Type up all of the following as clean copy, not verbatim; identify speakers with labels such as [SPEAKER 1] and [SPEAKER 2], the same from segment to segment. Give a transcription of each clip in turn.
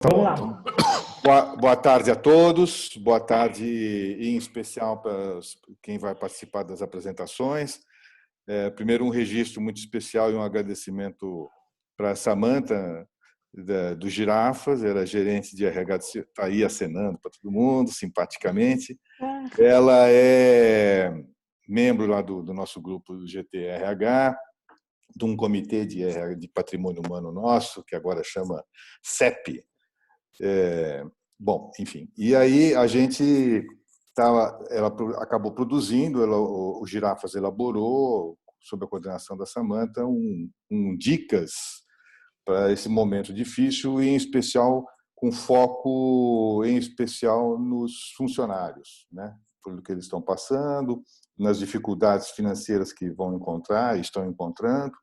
[SPEAKER 1] Tá
[SPEAKER 2] Vamos
[SPEAKER 1] bom,
[SPEAKER 2] lá.
[SPEAKER 1] então. Boa tarde a todos, boa tarde em especial para quem vai participar das apresentações. Primeiro, um registro muito especial e um agradecimento para a Samantha, do Girafas, era gerente de RH, está aí acenando para todo mundo, simpaticamente. Ela é membro lá do nosso grupo do GTRH, de um comitê de patrimônio humano nosso, que agora chama CEP. Bom, enfim. E aí a gente ela acabou produzindo, o Girafas elaborou, sob a coordenação da Samantha, dicas para esse momento difícil, e em especial com foco em especial nos funcionários, né? Por que eles estão passando, nas dificuldades financeiras que vão encontrar, estão encontrando,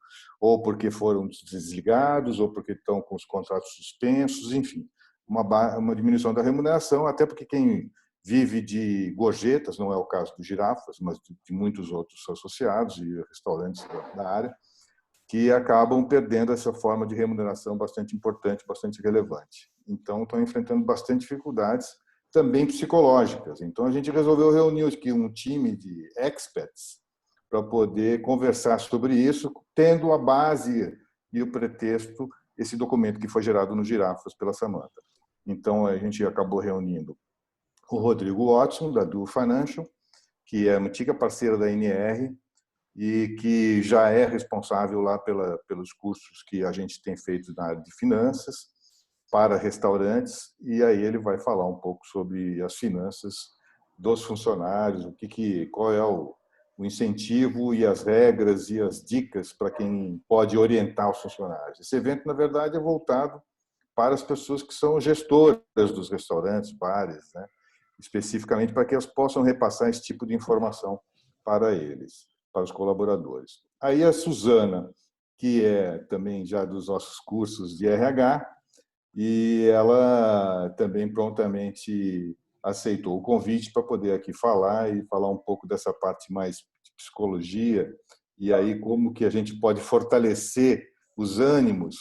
[SPEAKER 1] ou porque foram desligados, ou porque estão com os contratos suspensos, enfim, uma diminuição da remuneração, até porque quem vive de gorjetas, não é o caso do Girafas, mas de muitos outros associados e restaurantes da área, que acabam perdendo essa forma de remuneração bastante importante, bastante relevante. Então, estão enfrentando bastante dificuldades, também psicológicas. Então, a gente resolveu reunir aqui um time de experts para poder conversar sobre isso, tendo a base e o pretexto, esse documento que foi gerado no Girafas pela Samantha. Então, a gente acabou reunindo o Rodrigo Watson, da Duo Financial, que é uma antiga parceira da NR e que já é responsável lá pelos cursos que a gente tem feito na área de finanças para restaurantes, e aí ele vai falar um pouco sobre as finanças dos funcionários, qual é o incentivo e as regras e as dicas para quem pode orientar os funcionários. Esse evento, na verdade, é voltado para as pessoas que são gestoras dos restaurantes, bares, né? Especificamente para que elas possam repassar esse tipo de informação para eles, para os colaboradores. Aí a Suzana, que é também já dos nossos cursos de RH, e ela também prontamente aceitou o convite para poder aqui falar um pouco dessa parte mais de psicologia, e aí como que a gente pode fortalecer os ânimos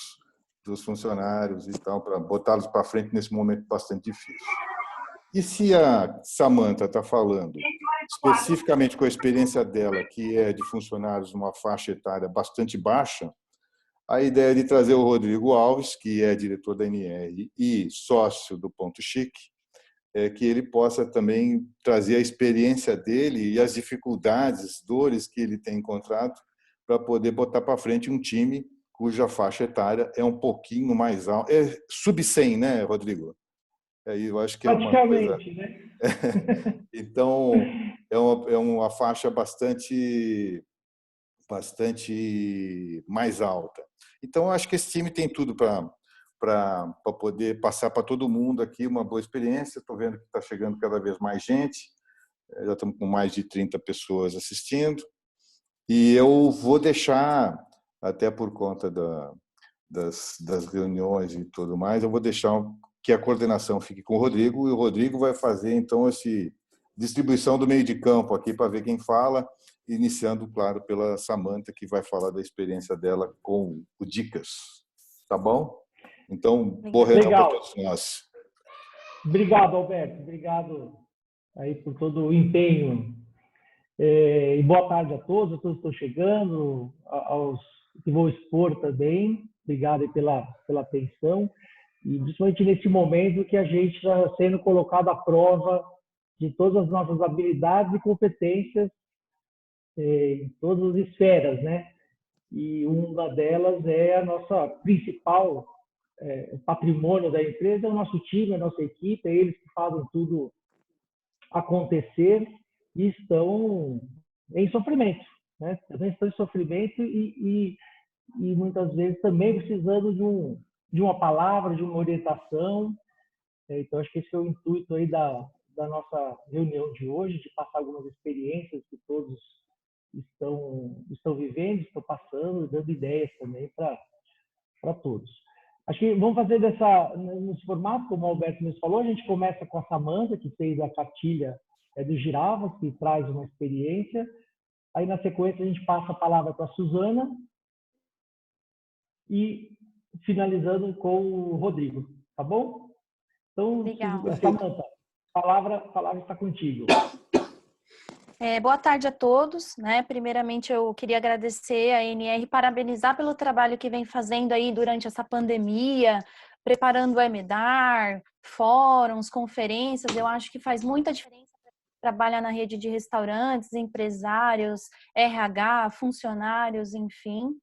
[SPEAKER 1] dos funcionários e tal, para botá-los para frente nesse momento bastante difícil. E se a Samantha está falando especificamente com a experiência dela, que é de funcionários numa faixa etária bastante baixa, a ideia é de trazer o Rodrigo Alves, que é diretor da NR e sócio do Ponto Chique, é que ele possa também trazer a experiência dele e as dificuldades, dores que ele tem encontrado para poder botar para frente um time cuja faixa etária é um pouquinho mais alta. É sub-100, né, Rodrigo? Eu acho que é uma coisa...
[SPEAKER 2] né?
[SPEAKER 1] Então, é uma faixa bastante mais alta. Então, acho que esse time tem tudo para poder passar para todo mundo aqui uma boa experiência. Estou vendo que está chegando cada vez mais gente, já estamos com mais de 30 pessoas assistindo, e eu vou deixar, até por conta das reuniões e tudo mais, eu vou deixar que a coordenação fique com o Rodrigo, e o Rodrigo vai fazer, então, essa distribuição do meio de campo aqui para ver quem fala, iniciando, claro, pela Samantha, que vai falar da experiência dela com o Dicas. Tá bom? Então, boa reunião para todos nós.
[SPEAKER 2] Obrigado, Alberto. Obrigado aí por todo o empenho. E boa tarde a todos que estão chegando, aos que vou expor também. Obrigado aí pela atenção. E principalmente nesse momento que a gente está sendo colocado à prova de todas as nossas habilidades e competências em todas as esferas, né? E uma delas é a nossa principal patrimônio da empresa, é o nosso time, a nossa equipe, é eles que fazem tudo acontecer e estão em sofrimento, né? Também estão em sofrimento e muitas vezes também precisando de uma palavra, de uma orientação. Então, acho que esse é o intuito aí da nossa reunião de hoje, de passar algumas experiências que todos estão vivendo, estão passando, dando ideias também para todos. Acho que vamos fazer nesse formato, como o Alberto nos falou, a gente começa com a Samantha, que fez a cartilha do Girafas, que traz uma experiência. Aí, na sequência, a gente passa a palavra para a Suzana e finalizando com o Rodrigo, tá bom? Então,
[SPEAKER 3] Legal.
[SPEAKER 2] Samantha, a palavra está contigo.
[SPEAKER 3] Boa tarde a todos, né? Primeiramente, eu queria agradecer a ANR, parabenizar pelo trabalho que vem fazendo aí durante essa pandemia, preparando o EMEDAR, fóruns, conferências. Eu acho que faz muita diferença para trabalhar na rede de restaurantes, empresários, RH, funcionários, enfim.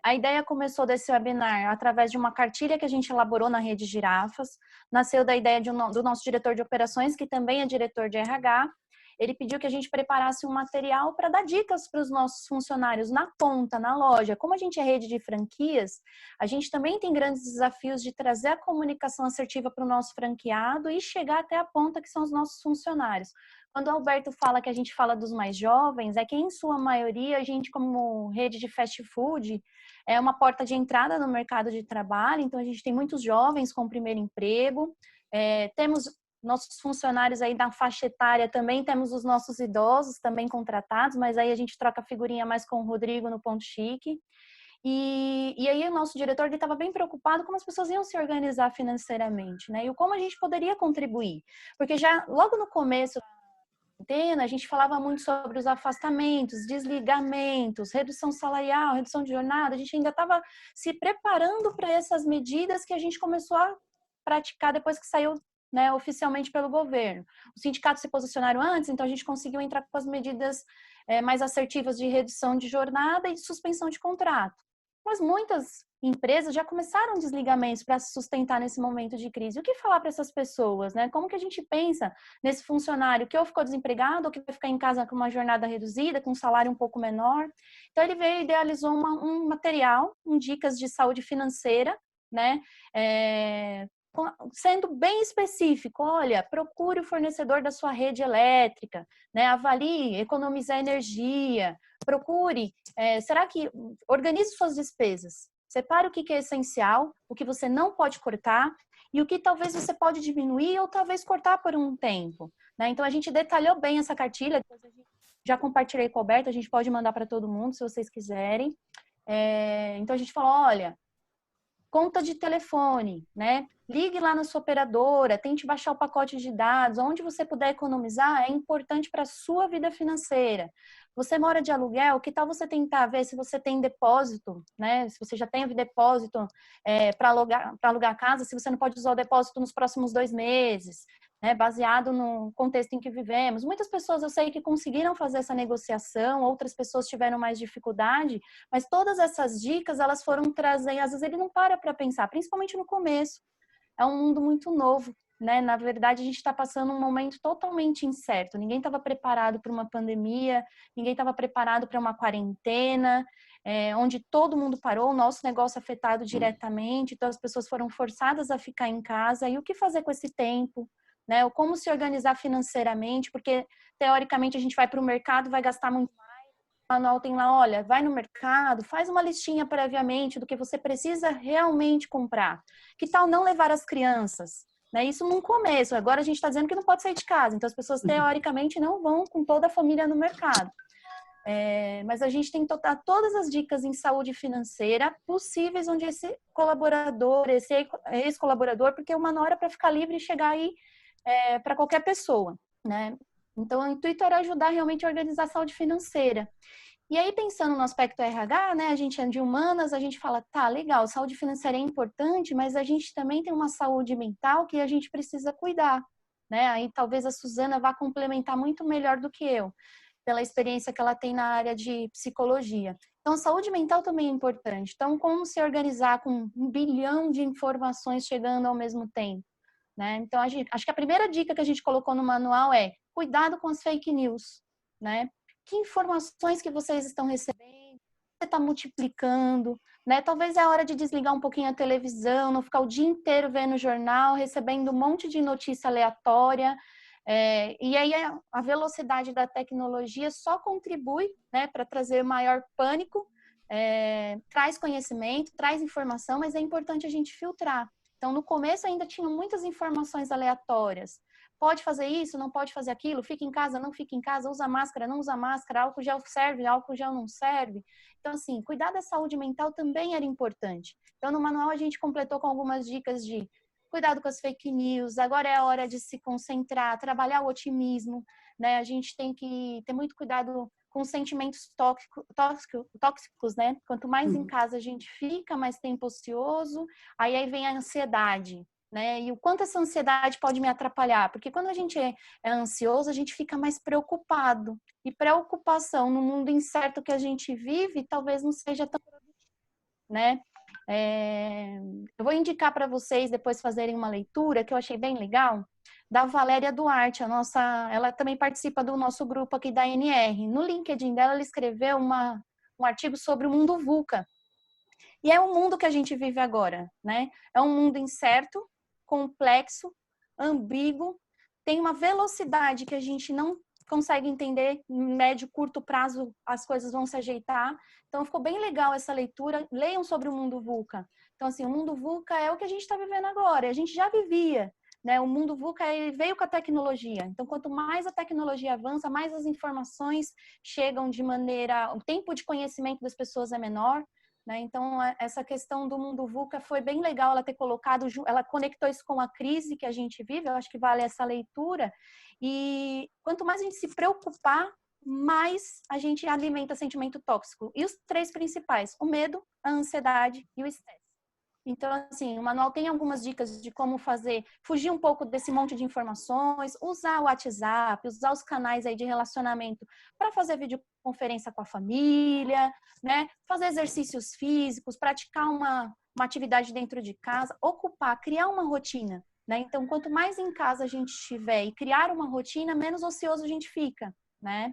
[SPEAKER 3] A ideia começou desse webinar através de uma cartilha que a gente elaborou na Rede Girafas. Nasceu da ideia do nosso diretor de operações, que também é diretor de RH. Ele pediu que a gente preparasse um material para dar dicas para os nossos funcionários na ponta, na loja. Como a gente é rede de franquias, a gente também tem grandes desafios de trazer a comunicação assertiva para o nosso franqueado e chegar até a ponta, que são os nossos funcionários. Quando o Alberto fala que a gente fala dos mais jovens, é que em sua maioria a gente, como rede de fast food, é uma porta de entrada no mercado de trabalho. Então a gente tem muitos jovens com primeiro emprego, temos nossos funcionários aí da faixa etária, também temos os nossos idosos também contratados, mas aí a gente troca figurinha mais com o Rodrigo no Ponto Chique. E aí o nosso diretor estava bem preocupado como as pessoas iam se organizar financeiramente, né? E como a gente poderia contribuir. Porque já logo no começo da quarentena, a gente falava muito sobre os afastamentos, desligamentos, redução salarial, redução de jornada. A gente ainda estava se preparando para essas medidas que a gente começou a praticar depois que saiu, né, oficialmente pelo governo. Os sindicatos se posicionaram antes, então a gente conseguiu entrar com as medidas mais assertivas de redução de jornada e de suspensão de contrato. Mas muitas empresas já começaram desligamentos para se sustentar nesse momento de crise. O que falar para essas pessoas, né? Como que a gente pensa nesse funcionário que ou ficou desempregado ou que vai ficar em casa com uma jornada reduzida, com um salário um pouco menor? Então ele veio e idealizou um material, dicas de saúde financeira, né? Sendo bem específico, olha, procure o fornecedor da sua rede elétrica, né? Avalie, economizar energia, procure, será que organize suas despesas, separe o que é essencial, o que você não pode cortar e o que talvez você pode diminuir ou talvez cortar por um tempo, né? Então a gente detalhou bem essa cartilha, depois já compartilhei com o Alberto, a gente pode mandar para todo mundo se vocês quiserem. Então a gente falou, olha, conta de telefone, né? Ligue lá na sua operadora, tente baixar o pacote de dados, onde você puder economizar é importante para a sua vida financeira. Você mora de aluguel, que tal você tentar ver se você tem depósito, né? Se você já tem depósito para alugar a casa, se você não pode usar o depósito nos próximos 2 meses, né? Baseado no contexto em que vivemos. Muitas pessoas eu sei que conseguiram fazer essa negociação, outras pessoas tiveram mais dificuldade, mas todas essas dicas, elas foram trazendo, às vezes ele não para pensar, principalmente no começo. É um mundo muito novo, né? Na verdade, a gente está passando um momento totalmente incerto. Ninguém estava preparado para uma pandemia, ninguém estava preparado para uma quarentena, onde todo mundo parou, o nosso negócio afetado diretamente, então as pessoas foram forçadas a ficar em casa. E o que fazer com esse tempo? Né? Ou como se organizar financeiramente, porque teoricamente a gente vai para o mercado, vai gastar muito mais. O manual tem lá, olha, vai no mercado, faz uma listinha previamente do que você precisa realmente comprar. Que tal não levar as crianças? Né? Isso no começo. Agora a gente está dizendo que não pode sair de casa. Então as pessoas teoricamente não vão com toda a família no mercado. Mas a gente tem que dar todas as dicas em saúde financeira possíveis onde esse colaborador, esse ex-colaborador, porque o manual era para ficar livre e chegar aí para qualquer pessoa, né? Então, o intuito era ajudar realmente a organizar a saúde financeira. E aí, pensando no aspecto RH, né, a gente é de humanas, a gente fala, tá, legal, saúde financeira é importante, mas a gente também tem uma saúde mental que a gente precisa cuidar, né? Aí talvez a Suzana vá complementar muito melhor do que eu, pela experiência que ela tem na área de psicologia. Então, saúde mental também é importante. Então, como se organizar com 1 bilhão de informações chegando ao mesmo tempo? Né? Então, acho que a primeira dica que a gente colocou no manual é cuidado com as fake news, né? Que informações que vocês estão recebendo, você está multiplicando, né? Talvez é a hora de desligar um pouquinho a televisão, não ficar o dia inteiro vendo o jornal, recebendo um monte de notícia aleatória. E aí a velocidade da tecnologia só contribui, né, para trazer maior pânico, traz conhecimento, traz informação, mas é importante a gente filtrar. Então, no começo ainda tinham muitas informações aleatórias. Pode fazer isso, não pode fazer aquilo, fica em casa, não fica em casa, usa máscara, não usa máscara, álcool gel serve, álcool gel não serve. Então, assim, cuidar da saúde mental também era importante. Então, no manual a gente completou com algumas dicas de cuidado com as fake news, agora é a hora de se concentrar, trabalhar o otimismo, né? A gente tem que ter muito cuidado com sentimentos tóxicos, né? Quanto mais em casa a gente fica, mais tempo ocioso, aí vem a ansiedade, né? E o quanto essa ansiedade pode me atrapalhar, porque quando a gente é ansioso, a gente fica mais preocupado. E preocupação no mundo incerto que a gente vive, talvez não seja tão produtivo, né? Eu vou indicar para vocês depois fazerem uma leitura que eu achei bem legal, da Valéria Duarte, ela também participa do nosso grupo aqui da NR. No LinkedIn dela, ela escreveu um artigo sobre o mundo VUCA. E é o mundo que a gente vive agora, né? É um mundo incerto, complexo, ambíguo, tem uma velocidade que a gente não consegue entender, em médio, curto prazo as coisas vão se ajeitar. Então ficou bem legal essa leitura. Leiam sobre o mundo VUCA. Então assim, o mundo VUCA é o que a gente está vivendo agora, a gente já vivia, né? O mundo VUCA veio com a tecnologia. Então quanto mais a tecnologia avança, mais as informações chegam de maneira, o tempo de conhecimento das pessoas é menor, né? Então, essa questão do mundo VUCA foi bem legal ela ter colocado, ela conectou isso com a crise que a gente vive, eu acho que vale essa leitura. E quanto mais a gente se preocupar, mais a gente alimenta sentimento tóxico. E os 3 principais, o medo, a ansiedade e o estresse. Então, assim, o manual tem algumas dicas de como fugir um pouco desse monte de informações, usar o WhatsApp, usar os canais aí de relacionamento para fazer videoconferência com a família, né? Fazer exercícios físicos, praticar uma atividade dentro de casa, ocupar, criar uma rotina, né? Então, quanto mais em casa a gente estiver e criar uma rotina, menos ocioso a gente fica, né?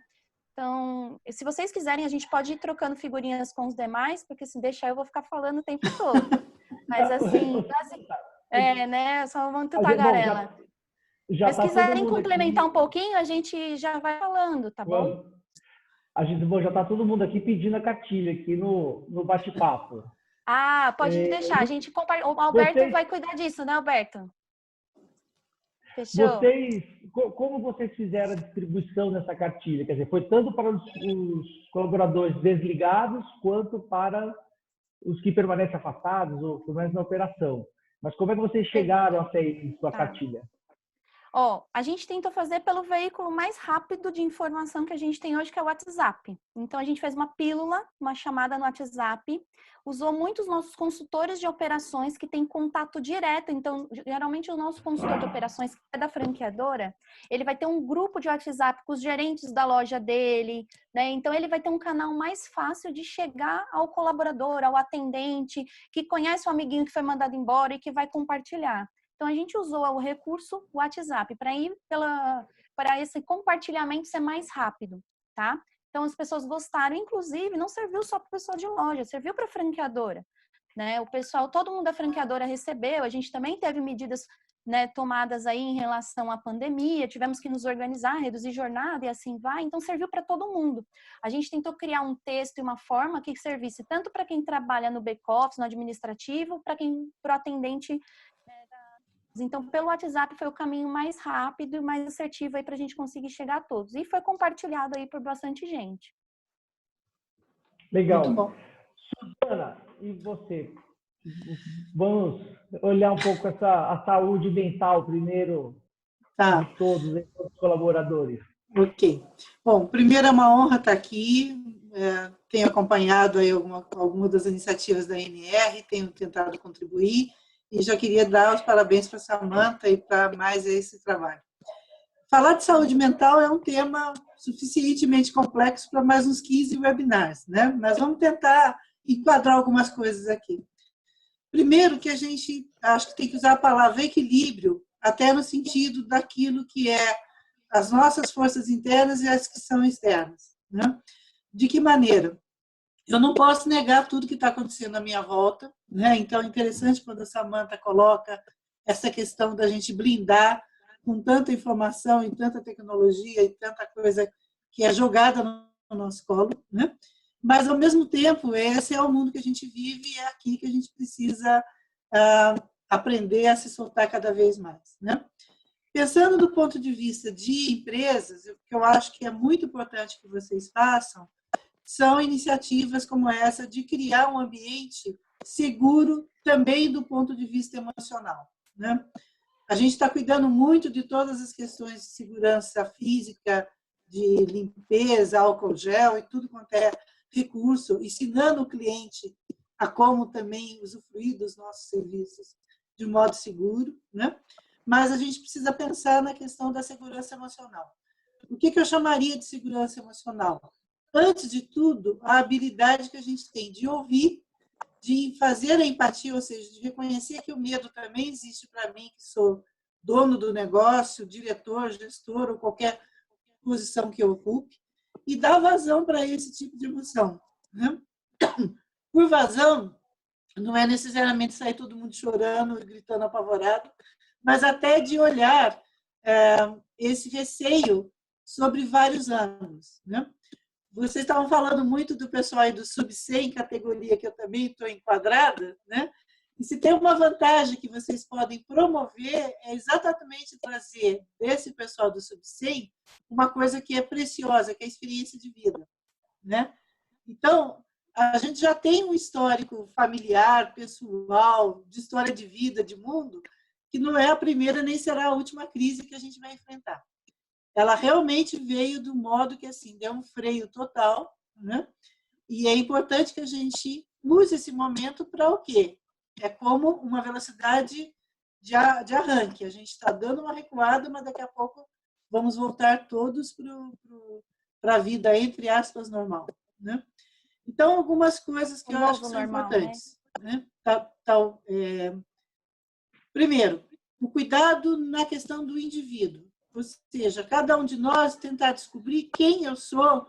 [SPEAKER 3] Então, se vocês quiserem, a gente pode ir trocando figurinhas com os demais, porque se deixar eu vou ficar falando o tempo todo. Mas assim, né? Só muito tagarela.
[SPEAKER 2] Já
[SPEAKER 3] Mas se
[SPEAKER 2] tá todo
[SPEAKER 3] quiserem
[SPEAKER 2] mundo
[SPEAKER 3] complementar
[SPEAKER 2] aqui,
[SPEAKER 3] um pouquinho, a gente já vai falando, tá bom?
[SPEAKER 2] já tá todo mundo aqui pedindo a cartilha aqui no bate-papo.
[SPEAKER 3] Ah, pode deixar. A gente o Alberto vai cuidar disso, né, Alberto? Fechou?
[SPEAKER 2] Como vocês fizeram a distribuição dessa cartilha? Quer dizer, foi tanto para os colaboradores desligados quanto para os que permanecem afastados ou permanecem na operação. Mas como é que vocês chegaram até isso, a cartilha?
[SPEAKER 3] A gente tentou fazer pelo veículo mais rápido de informação que a gente tem hoje, que é o WhatsApp. Então, a gente fez uma pílula, uma chamada no WhatsApp, usou muitos nossos consultores de operações que têm contato direto. Então, geralmente, o nosso consultor de operações, que é da franqueadora, ele vai ter um grupo de WhatsApp com os gerentes da loja dele, né? Então, ele vai ter um canal mais fácil de chegar ao colaborador, ao atendente, que conhece o amiguinho que foi mandado embora e que vai compartilhar. Então, a gente usou o recurso WhatsApp para esse compartilhamento ser mais rápido, tá? Então, as pessoas gostaram, inclusive, não serviu só para o pessoal de loja, serviu para a franqueadora, né? O pessoal, todo mundo da franqueadora recebeu, a gente também teve medidas, né, tomadas aí em relação à pandemia, tivemos que nos organizar, reduzir jornada e assim vai, então serviu para todo mundo. A gente tentou criar um texto e uma forma que servisse tanto para quem trabalha no back-office, no administrativo, para o atendente. Então, pelo WhatsApp foi o caminho mais rápido e mais assertivo aí para a gente conseguir chegar a todos. E foi compartilhado aí por bastante gente.
[SPEAKER 2] Legal. Muito bom. Suzana, e você? Vamos olhar um pouco a saúde mental primeiro de todos os colaboradores.
[SPEAKER 4] Ok. Bom, primeiro é uma honra estar aqui. Tenho acompanhado aí algumas das iniciativas da NR, tenho tentado contribuir. E já queria dar os parabéns para a Samantha e para mais esse trabalho. Falar de saúde mental é um tema suficientemente complexo para mais uns 15 webinars, né? Mas vamos tentar enquadrar algumas coisas aqui. Primeiro que a gente, acho que tem que usar a palavra equilíbrio, até no sentido daquilo que é as nossas forças internas e as que são externas, né? De que maneira? Eu não posso negar tudo que está acontecendo à minha volta, né? Então é interessante quando a Samantha coloca essa questão da gente blindar com tanta informação e tanta tecnologia e tanta coisa que é jogada no nosso colo, né? Mas, ao mesmo tempo, esse é o mundo que a gente vive e é aqui que a gente precisa aprender a se soltar cada vez mais, né? Pensando do ponto de vista de empresas, o que eu acho que é muito importante que vocês façam são iniciativas como essa de criar um ambiente seguro também do ponto de vista emocional, né? A gente está cuidando muito de todas as questões de segurança física, de limpeza, álcool gel e tudo quanto é recurso, ensinando o cliente a como também usufruir dos nossos serviços de modo seguro, né? Mas a gente precisa pensar na questão da segurança emocional. O que eu chamaria de segurança emocional? Antes de tudo, a habilidade que a gente tem de ouvir, de fazer a empatia, ou seja, de reconhecer que o medo também existe para mim, que sou dono do negócio, diretor, gestor ou qualquer posição que eu ocupe, e dar vazão para esse tipo de emoção, né? Por vazão, não é necessariamente sair todo mundo chorando, gritando apavorado, mas até de olhar esse receio sobre vários ângulos, né? Vocês estavam falando muito do pessoal aí do sub-100, categoria que eu também estou enquadrada, né? E se tem uma vantagem que vocês podem promover é exatamente trazer desse pessoal do sub-100 uma coisa que é preciosa, que é a experiência de vida, né? Então, a gente já tem um histórico familiar, pessoal, de história de vida, de mundo, que não é a primeira nem será a última crise que a gente vai enfrentar. Ela realmente veio do modo que assim deu um freio total, né? E é importante que a gente use esse momento para o quê? É como uma velocidade de arranque. A gente está dando uma recuada, mas daqui a pouco vamos voltar todos para a vida, entre aspas, normal, né? Então, algumas coisas que eu acho que são importantes, né? Primeiro, o cuidado na questão do indivíduo. Ou seja, cada um de nós tentar descobrir quem eu sou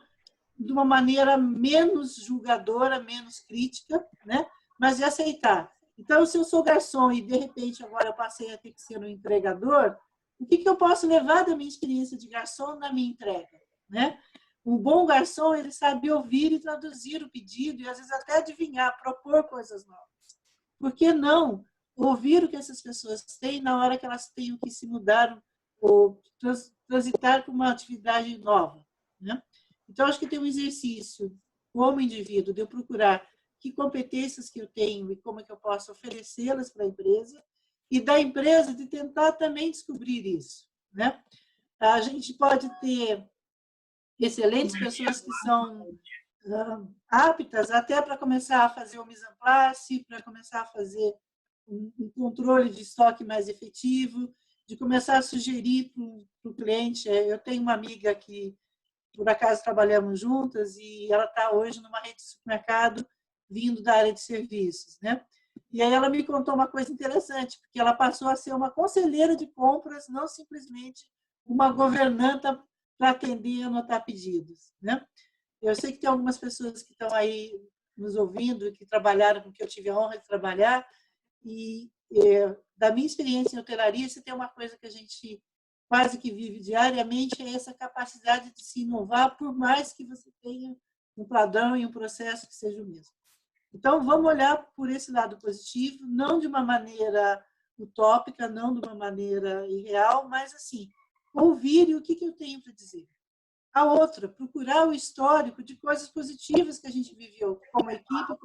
[SPEAKER 4] de uma maneira menos julgadora, menos crítica, né? Mas de aceitar. Então, se eu sou garçom e, de repente, agora eu passei a ter que ser um entregador, o que eu posso levar da minha experiência de garçom na minha entrega, né? Um bom garçom, ele sabe ouvir e traduzir o pedido e, às vezes, até adivinhar, propor coisas novas. Por que não ouvir o que essas pessoas têm na hora que elas tenham que se mudar ou transitar para uma atividade nova, né? Então, acho que tem um exercício, como indivíduo, de eu procurar que competências que eu tenho e como é que eu posso oferecê-las para a empresa, e da empresa de tentar também descobrir isso, né? A gente pode ter excelentes pessoas que são aptas até para começar a fazer o mise en place, para começar a fazer um controle de estoque mais efetivo, de começar a sugerir para o cliente. Eu tenho uma amiga que, por acaso, trabalhamos juntas e ela está hoje numa rede de supermercado vindo da área de serviços, né? E aí ela me contou uma coisa interessante, porque ela passou a ser uma conselheira de compras, não simplesmente uma governanta para atender e anotar pedidos, né? Eu sei que tem algumas pessoas que estão aí nos ouvindo, que trabalharam com que eu tive a honra de trabalhar, e da minha experiência em hotelaria, se tem uma coisa que a gente quase que vive diariamente, é essa capacidade de se inovar, por mais que você tenha um padrão e um processo que seja o mesmo. Então, vamos olhar por esse lado positivo, não de uma maneira utópica, não de uma maneira irreal, mas assim, ouvir o que eu tenho para dizer. A outra, procurar o histórico de coisas positivas que a gente viveu como equipe,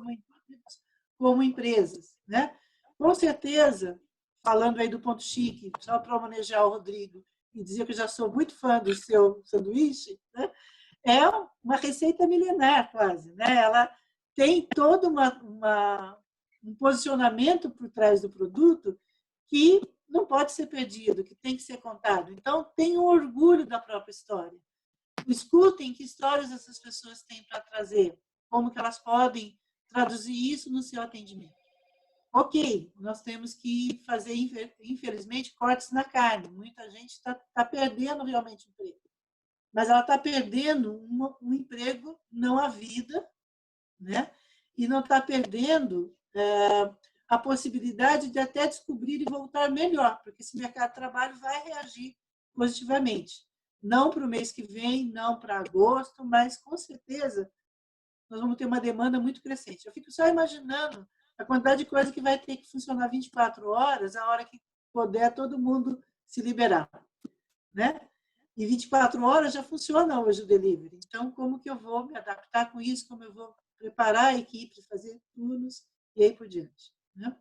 [SPEAKER 4] como empresas, né? Com certeza, falando aí do ponto chique, só para manejar o Rodrigo e dizer que eu já sou muito fã do seu sanduíche, né? É uma receita milenar quase, né? Ela tem todo um posicionamento por trás do produto que não pode ser perdido, que tem que ser contado. Então, tenham orgulho da própria história. Escutem que histórias essas pessoas têm para trazer, como que elas podem traduzir isso no seu atendimento. Ok, nós temos que fazer, infelizmente, cortes na carne. Muita gente está perdendo realmente o emprego. Mas ela está perdendo um emprego, não a vida, né? E não está perdendo a possibilidade de até descobrir e voltar melhor, porque esse mercado de trabalho vai reagir positivamente. Não para o mês que vem, não para agosto, mas com certeza nós vamos ter uma demanda muito crescente. Eu fico só imaginando a quantidade de coisa que vai ter que funcionar 24 horas, a hora que puder todo mundo se liberar, né? E 24 horas já funciona hoje o delivery. Então, como que eu vou me adaptar com isso? Como eu vou preparar a equipe, fazer turnos e aí por diante, né?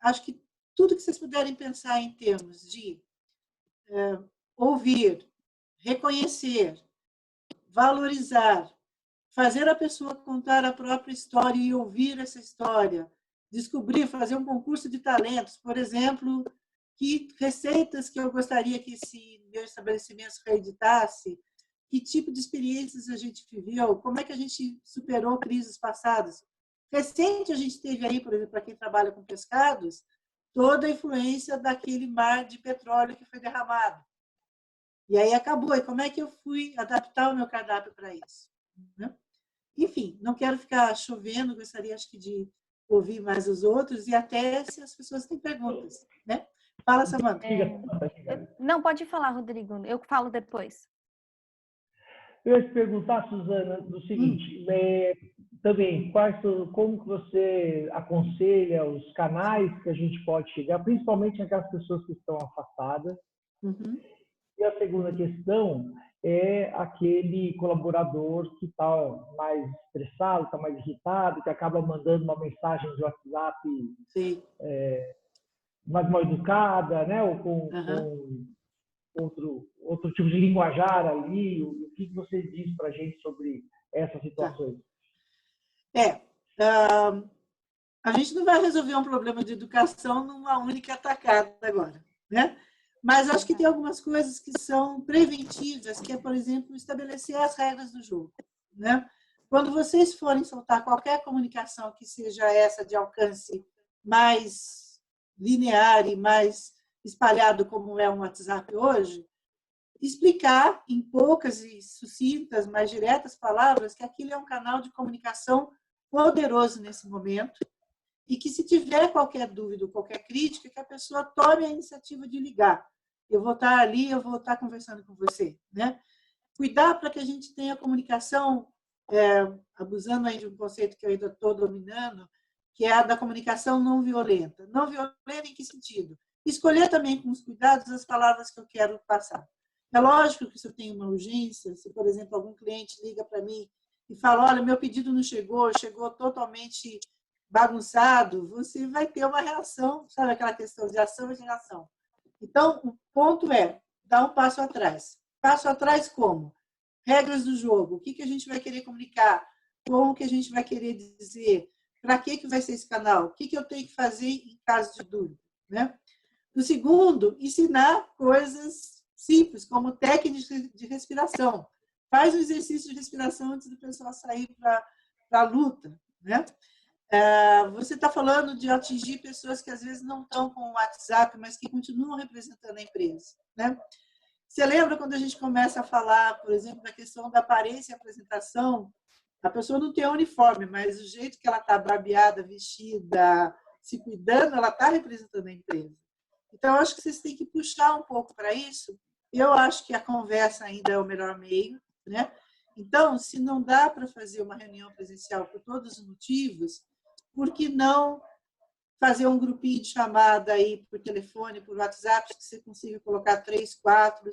[SPEAKER 4] Acho que tudo que vocês puderem pensar em termos de ouvir, reconhecer, valorizar, fazer a pessoa contar a própria história e ouvir essa história, descobrir, fazer um concurso de talentos, por exemplo, que receitas que eu gostaria que esse meu estabelecimento reeditasse, que tipo de experiências a gente viveu, como é que a gente superou crises passadas. Recente a gente teve aí, por exemplo, para quem trabalha com pescados, toda a influência daquele mar de petróleo que foi derramado. E aí acabou. E como é que eu fui adaptar o meu cardápio para isso? Né? Enfim, não quero ficar chovendo, gostaria, acho que, de ouvir mais os outros e até se as pessoas têm perguntas. Né? Fala, Samanta.
[SPEAKER 3] Não, pode falar, Rodrigo. Eu falo depois.
[SPEAKER 2] Eu ia te perguntar, Suzana, do seguinte, também, como que você aconselha os canais que a gente pode chegar, principalmente aquelas pessoas que estão afastadas?
[SPEAKER 4] Uhum.
[SPEAKER 2] E a segunda questão é aquele colaborador que está mais estressado, está mais irritado, que acaba mandando uma mensagem de WhatsApp mais mal educada, né? Ou com outro tipo de linguajar ali. O que você diz para a gente sobre essas situações?
[SPEAKER 4] A gente não vai resolver um problema de educação numa única tacada agora, né? Mas acho que tem algumas coisas que são preventivas, que é, por exemplo, estabelecer as regras do jogo, né? Quando vocês forem soltar qualquer comunicação que seja essa de alcance mais linear e mais espalhado como é um WhatsApp hoje, explicar em poucas e sucintas, mais diretas palavras que aquilo é um canal de comunicação poderoso nesse momento e que, se tiver qualquer dúvida ou qualquer crítica, que a pessoa tome a iniciativa de ligar. Eu vou estar ali, eu vou estar conversando com você. Né? Cuidar para que a gente tenha comunicação, abusando aí de um conceito que eu ainda estou dominando, que é a da comunicação não violenta. Não violenta em que sentido? Escolher também com os cuidados as palavras que eu quero passar. É lógico que se eu tenho uma urgência, se, por exemplo, algum cliente liga para mim e fala, olha, meu pedido não chegou totalmente bagunçado, você vai ter uma reação, sabe aquela questão de ação e de reação. Então, o ponto é dar um passo atrás. Passo atrás como? Regras do jogo. O que a gente vai querer comunicar? Como que a gente vai querer dizer? Para que vai ser esse canal? O que eu tenho que fazer em caso de dúvida? Né? O segundo, ensinar coisas simples, como técnicas de respiração. Faz um exercício de respiração antes do pessoal sair para a luta. Né? Você está falando de atingir pessoas que às vezes não estão com o WhatsApp, mas que continuam representando a empresa. Né? Você lembra quando a gente começa a falar, por exemplo, da questão da aparência e apresentação? A pessoa não tem uniforme, mas o jeito que ela está barbeada, vestida, se cuidando, ela está representando a empresa. Então, eu acho que vocês têm que puxar um pouco para isso. Eu acho que a conversa ainda é o melhor meio. Né? Então, se não dá para fazer uma reunião presencial por todos os motivos, por que não fazer um grupinho de chamada aí por telefone, por WhatsApp, que você consiga colocar 3, 4,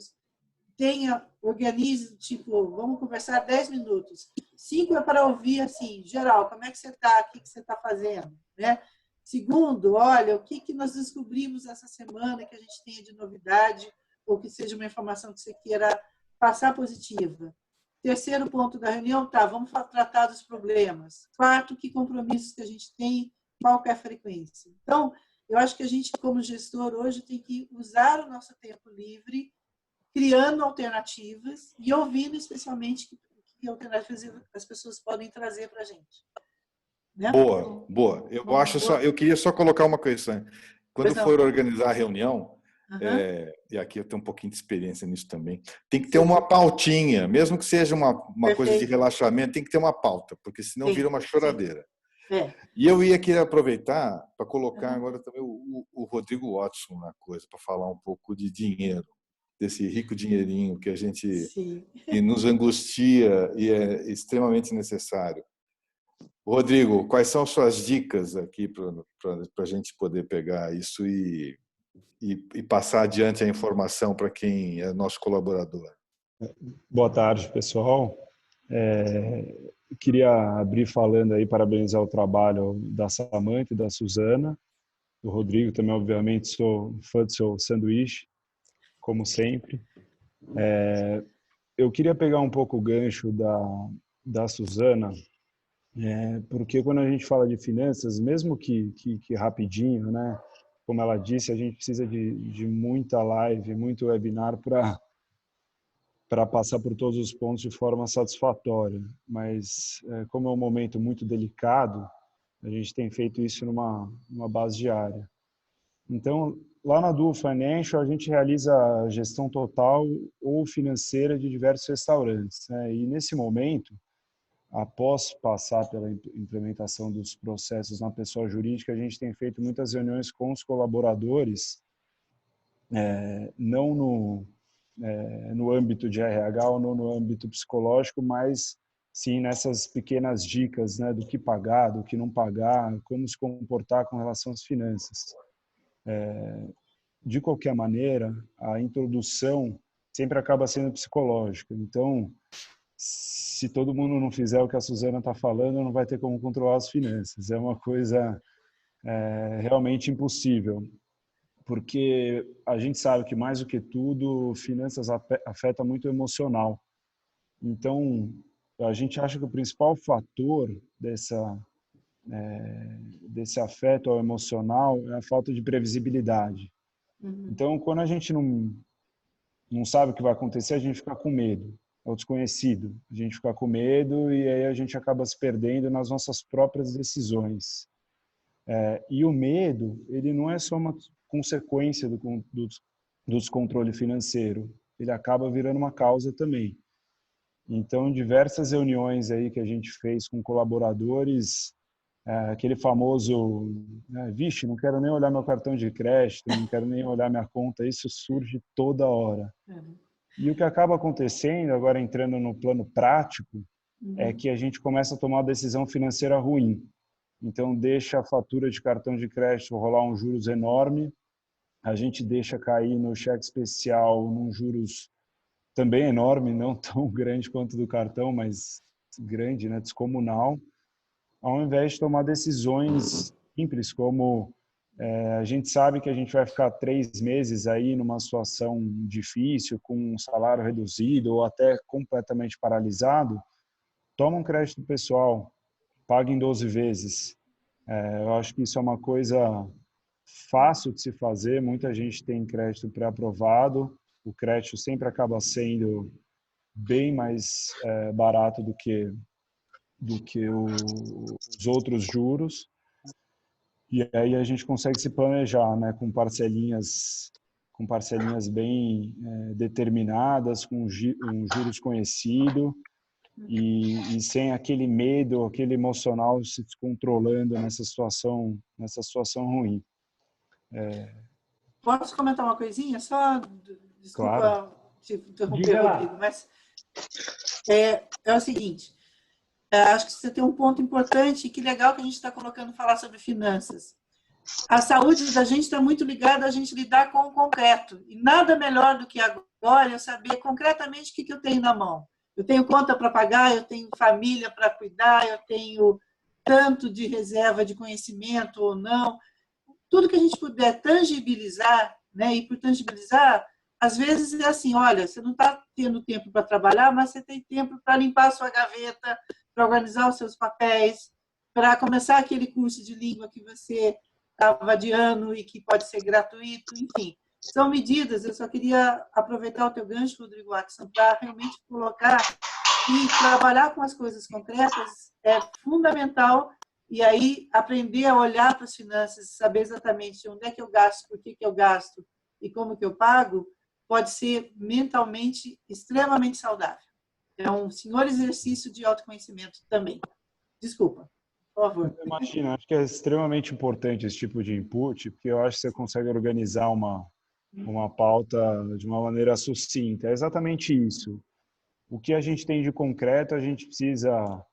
[SPEAKER 4] organize, tipo, vamos conversar 10 minutos. 5 é para ouvir, assim, geral, como é que você está, o que você está fazendo, né? Segundo, olha, o que nós descobrimos essa semana que a gente tenha de novidade, ou que seja uma informação que você queira passar positiva. Terceiro ponto da reunião, vamos tratar dos problemas. Quarto, que compromissos que a gente tem, qual é a frequência. Então, eu acho que a gente, como gestor, hoje tem que usar o nosso tempo livre, criando alternativas e ouvindo, especialmente, que alternativas as pessoas podem trazer para a gente. Né?
[SPEAKER 1] Boa. Eu queria só colocar uma coisa. Quando for organizar a reunião, e aqui eu tenho um pouquinho de experiência nisso também, tem que ter uma pautinha, mesmo que seja uma coisa de relaxamento, tem que ter uma pauta, porque senão vira uma choradeira. E eu querer aproveitar para colocar agora também o Rodrigo Watson na coisa, para falar um pouco de dinheiro, desse rico dinheirinho que a gente que nos angustia e é extremamente necessário. Rodrigo, quais são suas dicas aqui para a gente poder pegar isso e passar adiante a informação para quem é nosso colaborador?
[SPEAKER 5] Boa tarde, pessoal. Queria abrir falando aí, parabenizar o trabalho da Samanta e da Suzana. do Rodrigo. Também, obviamente, sou fã do seu sanduíche, como sempre. Eu queria pegar um pouco o gancho da Suzana, porque quando a gente fala de finanças, mesmo que rapidinho, né? Como ela disse, a gente precisa de muita live, muito webinar para passar por todos os pontos de forma satisfatória. Mas, como é um momento muito delicado, a gente tem feito isso numa base diária. Então, lá na Duo Financial, a gente realiza a gestão total ou financeira de diversos restaurantes, né? E nesse momento, após passar pela implementação dos processos na pessoa jurídica, a gente tem feito muitas reuniões com os colaboradores, não no âmbito de RH ou no âmbito psicológico, mas sim nessas pequenas dicas, né, do que pagar, do que não pagar, como se comportar com relação às finanças. De qualquer maneira, a introdução sempre acaba sendo psicológica. Então, se todo mundo não fizer o que a Suzana está falando, não vai ter como controlar as finanças. É uma coisa realmente impossível, porque a gente sabe que, mais do que tudo, finanças afeta muito o emocional. Então, a gente acha que o principal fator desse afeto ao emocional é a falta de previsibilidade. Então, quando a gente não sabe o que vai acontecer, a gente fica com medo. É o desconhecido. A gente fica com medo e aí a gente acaba se perdendo nas nossas próprias decisões. E o medo, ele não é só uma consequência do descontrole financeiro. Ele acaba virando uma causa também. Então, diversas reuniões aí que a gente fez com colaboradores, aquele famoso, vixe, não quero nem olhar meu cartão de crédito, não quero nem olhar minha conta, isso surge toda hora. E o que acaba acontecendo, agora entrando no plano prático, é que a gente começa a tomar uma decisão financeira ruim. Então, deixa a fatura de cartão de crédito rolar um juros enorme, a gente deixa cair no cheque especial num juros também enorme, não tão grande quanto do cartão, mas grande, né, descomunal, ao invés de tomar decisões simples, como a gente sabe que a gente vai ficar 3 meses aí numa situação difícil, com um salário reduzido ou até completamente paralisado, toma um crédito pessoal, paga em 12 vezes. Eu acho que isso é uma coisa fácil de se fazer, muita gente tem crédito pré-aprovado, o crédito sempre acaba sendo bem mais barato do que os outros juros, e aí a gente consegue se planejar, né, com parcelinhas bem determinadas, com um juros conhecido e sem aquele medo, aquele emocional se descontrolando nessa situação ruim.
[SPEAKER 4] Posso comentar uma coisinha? Só, desculpa
[SPEAKER 5] Claro.
[SPEAKER 4] te interromper,
[SPEAKER 2] Diga lá.
[SPEAKER 4] Rodrigo, mas é o seguinte, acho que você tem um ponto importante, e que legal que a gente está colocando falar sobre finanças. A saúde da gente está muito ligada a gente lidar com o concreto, e nada melhor do que agora eu saber concretamente o que eu tenho na mão. Eu tenho conta para pagar, eu tenho família para cuidar, eu tenho tanto de reserva de conhecimento ou não. Tudo que a gente puder tangibilizar, né? E por tangibilizar, às vezes é assim, olha, você não está tendo tempo para trabalhar, mas você tem tempo para limpar a sua gaveta, para organizar os seus papéis, para começar aquele curso de língua que você estava adiando e que pode ser gratuito, enfim. São medidas, eu só queria aproveitar o teu gancho, Rodrigo Watson, para realmente colocar e trabalhar com as coisas concretas é fundamental, e aí aprender a olhar para as finanças, saber exatamente onde é que eu gasto, por que eu gasto e como que eu pago, pode ser mentalmente extremamente saudável. É um senhor exercício de autoconhecimento também. Desculpa, por favor.
[SPEAKER 5] Imagina, acho que é extremamente importante esse tipo de input, porque eu acho que você consegue organizar uma pauta de uma maneira sucinta. É exatamente isso. O que a gente tem de concreto, a gente precisa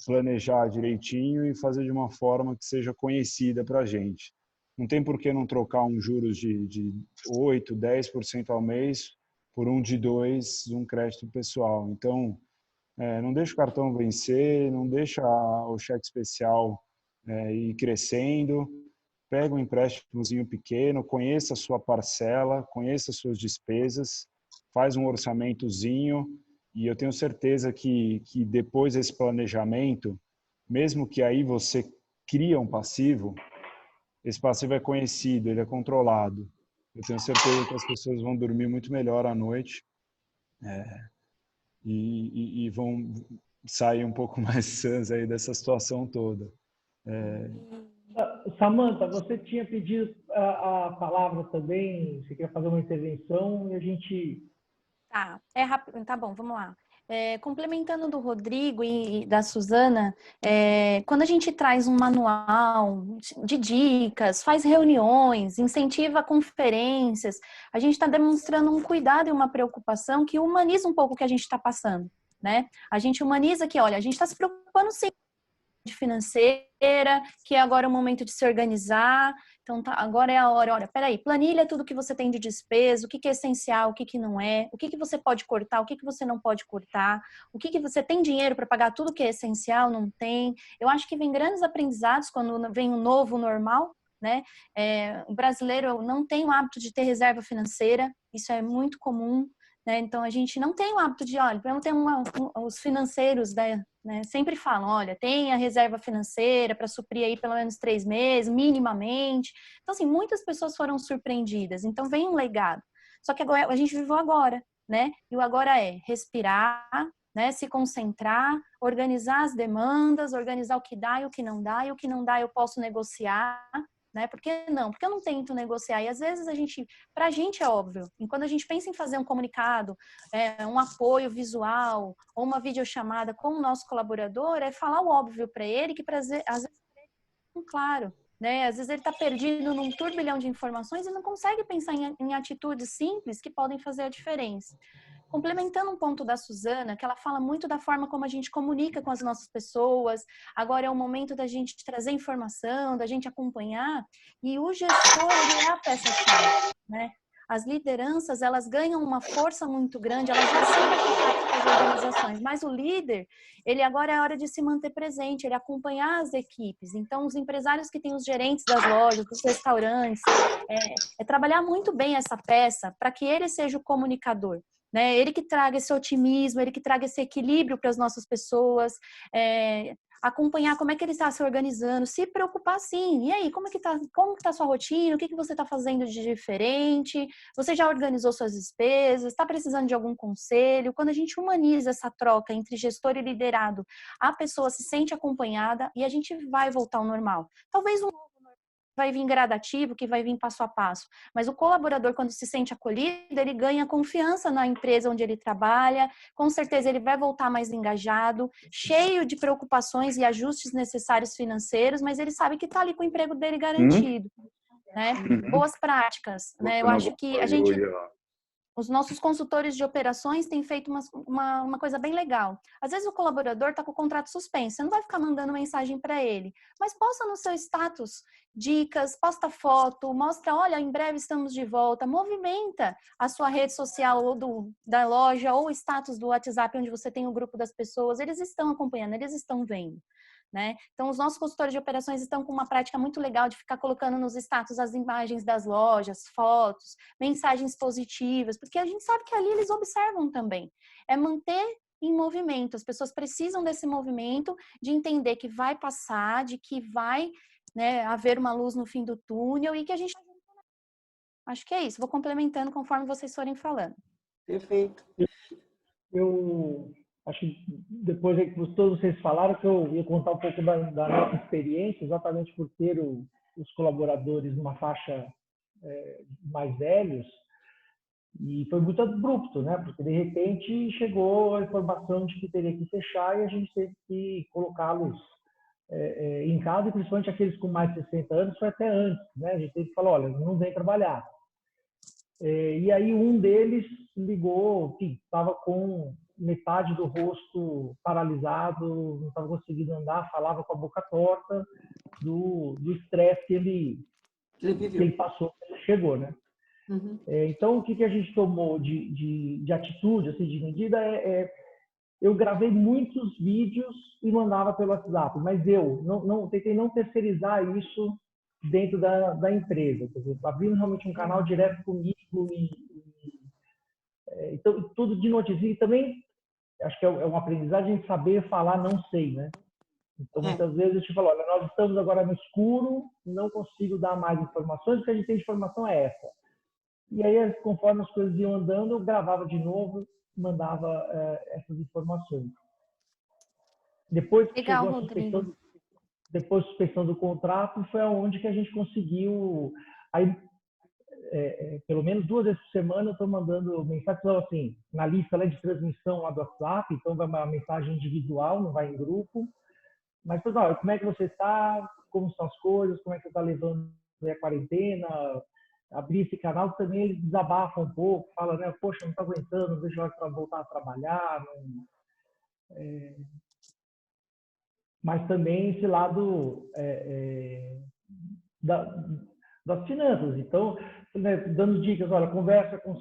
[SPEAKER 5] planejar direitinho e fazer de uma forma que seja conhecida para a gente. Não tem por que não trocar um juros de 8%, 10% ao mês por um de 2% de um crédito pessoal. Então, não deixa o cartão vencer, não deixa o cheque especial ir crescendo. pega um empréstimozinho pequeno, conheça a sua parcela, conheça as suas despesas, faz um orçamentozinho, e eu tenho certeza que depois desse planejamento, mesmo que aí você cria um passivo, esse passivo é conhecido, ele é controlado. Eu tenho certeza que as pessoas vão dormir muito melhor à noite e vão sair um pouco mais sãs aí dessa situação toda.
[SPEAKER 2] Samantha, você tinha pedido a palavra também, você queria fazer uma intervenção e a gente...
[SPEAKER 3] Tá, é rápido, tá bom, vamos lá. Complementando do Rodrigo e da Suzana, quando a gente traz um manual de dicas, faz reuniões, incentiva conferências, a gente está demonstrando um cuidado e uma preocupação que humaniza um pouco o que a gente está passando, né? A gente humaniza que, olha, a gente está se preocupando sim de financeira, que é agora o momento de se organizar, então agora é a hora, olha, peraí, planilha tudo que você tem de despesa, o que é essencial, o que não é, o que você pode cortar, o que você não pode cortar, o que você tem dinheiro para pagar tudo que é essencial, não tem. Eu acho que vem grandes aprendizados quando vem um novo normal, né? O brasileiro não tem o hábito de ter reserva financeira, isso é muito comum, né? Então a gente não tem o hábito de, olha, vamos ter os financeiros, né, sempre falam, olha, tem a reserva financeira para suprir aí pelo menos 3 meses, minimamente. Então, assim, muitas pessoas foram surpreendidas. Então, vem um legado. Só que agora, a gente viveu agora, né? E o agora é respirar, né? Se concentrar, organizar as demandas, organizar o que dá e o que não dá. E o que não dá eu posso negociar, né? Por que não? Porque eu não tento negociar. E às vezes pra gente é óbvio. E quando a gente pensa em fazer um comunicado, um apoio visual ou uma videochamada com o nosso colaborador, é falar o óbvio para ele, que às vezes é claro, né? Às vezes ele está perdido num turbilhão de informações e não consegue pensar em atitudes simples que podem fazer a diferença. Complementando um ponto da Suzana, que ela fala muito da forma como a gente comunica com as nossas pessoas, agora é o momento da gente trazer informação, da gente acompanhar, e o gestor, ele é a peça-chave, né? As lideranças, elas ganham uma força muito grande, elas já são contato com as organizações, mas o líder, ele agora é hora de se manter presente, ele acompanhar as equipes. Então, os empresários que têm os gerentes das lojas, dos restaurantes, trabalhar muito bem essa peça para que ele seja o comunicador. Né? Ele que traga esse otimismo, ele que traga esse equilíbrio para as nossas pessoas, acompanhar como é que ele está se organizando, se preocupar sim. E aí, como que tá a sua rotina? O que você está fazendo de diferente? Você já organizou suas despesas? Está precisando de algum conselho? Quando a gente humaniza essa troca entre gestor e liderado, a pessoa se sente acompanhada e a gente vai voltar ao normal. Talvez vai vir gradativo, que vai vir passo a passo. Mas o colaborador, quando se sente acolhido, ele ganha confiança na empresa onde ele trabalha, com certeza ele vai voltar mais engajado, cheio de preocupações e ajustes necessários financeiros, mas ele sabe que está ali com o emprego dele garantido. Né? Boas práticas. Né? Eu acho que os nossos consultores de operações têm feito uma coisa bem legal. Às vezes o colaborador está com o contrato suspenso, você não vai ficar mandando mensagem para ele, mas posta no seu status dicas, posta foto, mostra, olha, em breve estamos de volta, movimenta a sua rede social ou da loja ou o status do WhatsApp onde você tem o grupo das pessoas, eles estão acompanhando, eles estão vendo. Né? Então, os nossos consultores de operações estão com uma prática muito legal de ficar colocando nos status as imagens das lojas, fotos, mensagens positivas, porque a gente sabe que ali eles observam também. É manter em movimento. As pessoas precisam desse movimento, de entender que vai passar, de que vai, né, haver uma luz no fim do túnel e que a gente... Acho que é isso. Vou complementando conforme vocês forem falando.
[SPEAKER 4] Perfeito.
[SPEAKER 2] Eu acho que depois que todos vocês falaram, que eu ia contar um pouco da nossa experiência, exatamente por ter os colaboradores numa faixa mais velhos, e foi muito abrupto, né? Porque de repente chegou a informação de que teria que fechar e a gente teve que colocá-los em casa, e principalmente aqueles com mais de 60 anos, foi até antes, né? A gente teve que falar, olha, não vem trabalhar. E aí um deles ligou que estava com metade do rosto paralisado, não estava conseguindo andar, falava com a boca torta do estresse que ele passou quando ele chegou, né? Uhum. Então, o que a gente tomou de atitude, assim, de medida, eu gravei muitos vídeos e mandava pelo WhatsApp, mas eu tentei não terceirizar isso dentro da empresa. Quer dizer, abrindo realmente um canal direto comigo então, tudo de notícia. E também, acho que é uma aprendizagem saber falar não sei, né? Então, muitas vezes eu te falo, olha, nós estamos agora no escuro, não consigo dar mais informações, o que a gente tem de informação é essa. E aí, conforme as coisas iam andando, eu gravava de novo, mandava essas informações. Depois que
[SPEAKER 3] Legal,
[SPEAKER 2] chegou
[SPEAKER 3] Rodrigo.
[SPEAKER 2] depois da suspensão do contrato, foi aonde que a gente conseguiu. Aí, pelo menos 2 vezes por semana, eu estou mandando mensagens assim, na lista de transmissão lá do WhatsApp, então vai uma mensagem individual, não vai em grupo. Mas, pessoal, como é que você está? Como estão as coisas? Como é que você está levando a quarentena? Abrir esse canal também, eles desabafam um pouco, falam, né? Poxa, não estou aguentando, não vejo a hora para voltar a trabalhar. Mas também esse lado das finanças. Então, né, dando dicas, olha, conversa com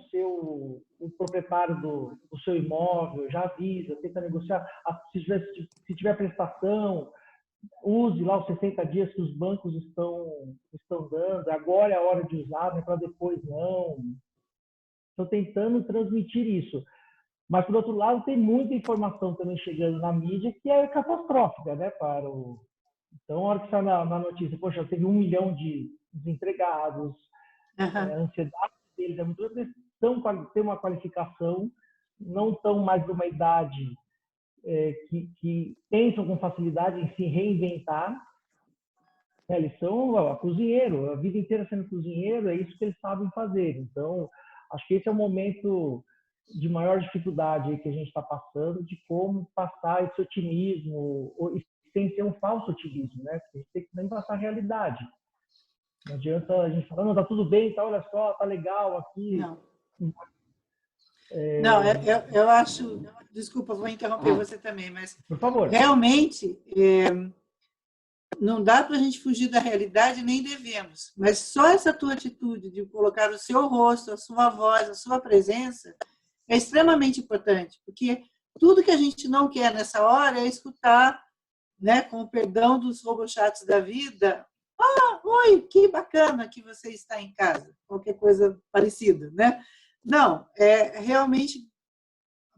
[SPEAKER 2] o proprietário do seu imóvel, já avisa, tenta negociar. Se tiver prestação, use lá os 60 dias que os bancos estão dando. Agora é a hora de usar, não é para depois não. Estou tentando transmitir isso. Mas, por outro lado, tem muita informação também chegando na mídia que é catastrófica, né? Então, a hora que sai na notícia, poxa, teve 1 milhão de desempregados, a ansiedade deles é muito grande, eles têm uma qualificação, não estão mais numa idade que pensam com facilidade em se reinventar. Eles são cozinheiro, a vida inteira sendo cozinheiro, é isso que eles sabem fazer. Então, acho que esse é o momento de maior dificuldade que a gente está passando, de como passar esse otimismo, sem ser um falso otimismo, né? Porque a gente tem que também passar a realidade. Não adianta a gente falar, não, tá tudo bem, tá, olha só, tá legal aqui.
[SPEAKER 4] Não. Não, eu acho, desculpa, vou interromper você também, mas
[SPEAKER 2] por favor,
[SPEAKER 4] realmente não dá para a gente fugir da realidade, nem devemos. Mas só essa tua atitude de colocar o seu rosto, a sua voz, a sua presença é extremamente importante, porque tudo que a gente não quer nessa hora é escutar, né, com o perdão dos robochats da vida, oi, que bacana que você está em casa, qualquer coisa parecida, né? Não, realmente,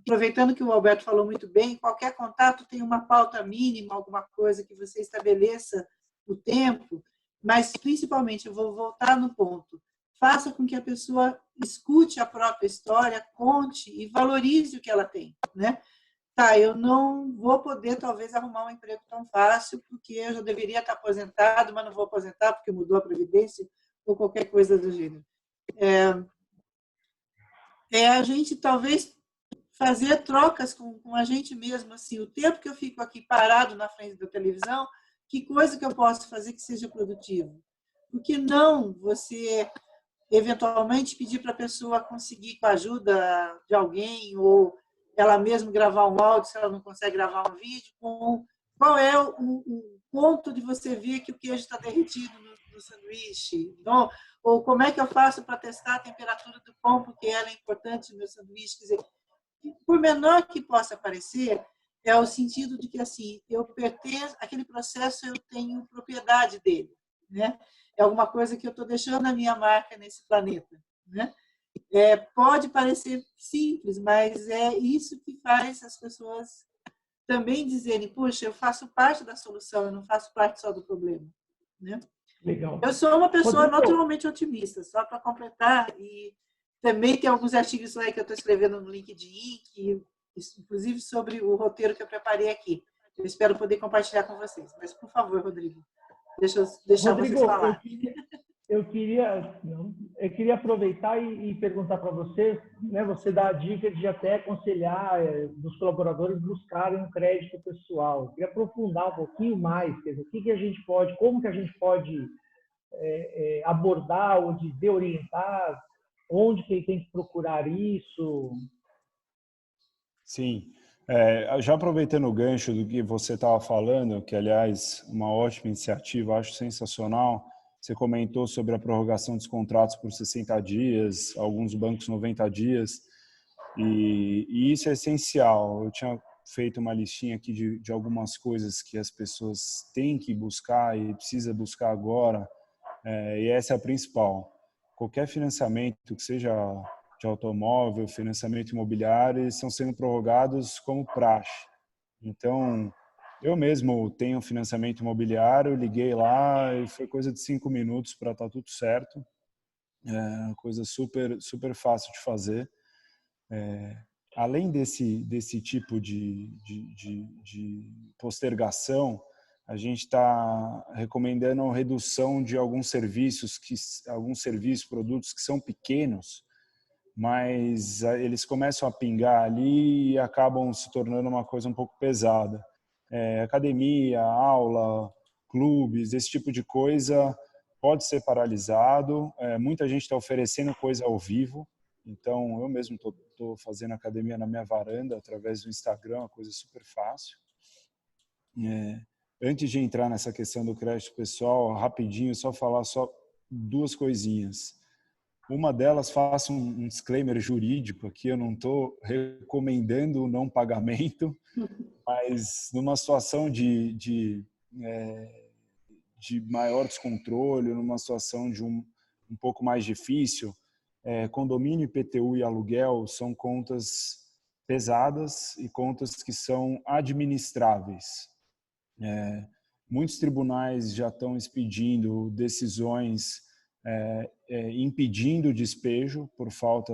[SPEAKER 4] aproveitando que o Alberto falou muito bem, qualquer contato tem uma pauta mínima, alguma coisa que você estabeleça o tempo, mas, principalmente, eu vou voltar no ponto, faça com que a pessoa escute a própria história, conte e valorize o que ela tem, né? Tá, eu não vou poder, talvez, arrumar um emprego tão fácil, porque eu já deveria estar aposentado, mas não vou aposentar porque mudou a Previdência ou qualquer coisa do gênero. A gente, talvez, fazer trocas com a gente mesmo, assim, o tempo que eu fico aqui parado na frente da televisão, que coisa que eu posso fazer que seja produtivo? Por que não você, eventualmente, pedir para a pessoa conseguir com a ajuda de alguém ou ela mesma gravar um áudio, se ela não consegue gravar um vídeo, qual é o ponto de você ver que o queijo está derretido no sanduíche? Então, ou como é que eu faço para testar a temperatura do pão, porque ela é importante no meu sanduíche? Quer dizer, por menor que possa parecer, é o sentido de que, assim, eu pertenço, aquele processo eu tenho propriedade dele, né? É alguma coisa que eu estou deixando a minha marca nesse planeta, né? Pode parecer simples, mas é isso que faz as pessoas também dizerem, puxa, eu faço parte da solução, eu não faço parte só do problema, né?
[SPEAKER 2] legal.
[SPEAKER 4] Eu sou uma pessoa
[SPEAKER 2] Rodrigo,
[SPEAKER 4] naturalmente otimista, só para completar, e também tem alguns artigos lá que eu estou escrevendo no LinkedIn, inclusive sobre o roteiro que eu preparei aqui. Eu espero poder compartilhar com vocês. Mas, por favor, Rodrigo, deixa eu deixar vocês falar.
[SPEAKER 2] Eu queria aproveitar e perguntar para você, né? Você dá a dica de até aconselhar dos colaboradores buscarem um crédito pessoal. Eu queria aprofundar um pouquinho mais, quer dizer, como que a gente pode abordar ou dizer, orientar, onde que ele tem que procurar isso?
[SPEAKER 5] Sim. Já aproveitando o gancho do que você estava falando, que, aliás, uma ótima iniciativa, acho sensacional. Você comentou sobre a prorrogação dos contratos por 60 dias, alguns bancos 90 dias, e isso é essencial. Eu tinha feito uma listinha aqui de algumas coisas que as pessoas têm que buscar e precisa buscar agora, E essa é a principal. Qualquer financiamento, que seja de automóvel, financiamento imobiliário, eles estão sendo prorrogados como praxe. Então, eu mesmo tenho financiamento imobiliário, liguei lá e foi coisa de 5 minutos para estar tudo certo. É uma coisa super fácil de fazer. Além desse tipo de postergação, a gente está recomendando a redução de alguns serviços, produtos que são pequenos, mas eles começam a pingar ali e acabam se tornando uma coisa um pouco pesada. Academia, aula, clubes, esse tipo de coisa pode ser paralisado. Muita gente está oferecendo coisa ao vivo, então eu mesmo estou fazendo academia na minha varanda através do Instagram, uma coisa super fácil. Antes de entrar nessa questão do crédito pessoal, rapidinho, só falar duas coisinhas. Uma delas, faço um disclaimer jurídico aqui, eu não estou recomendando o não pagamento, mas numa situação de maior descontrole, numa situação de um pouco mais difícil, condomínio, IPTU e aluguel são contas pesadas e contas que são administráveis. Muitos tribunais já estão expedindo decisões impedindo o despejo por falta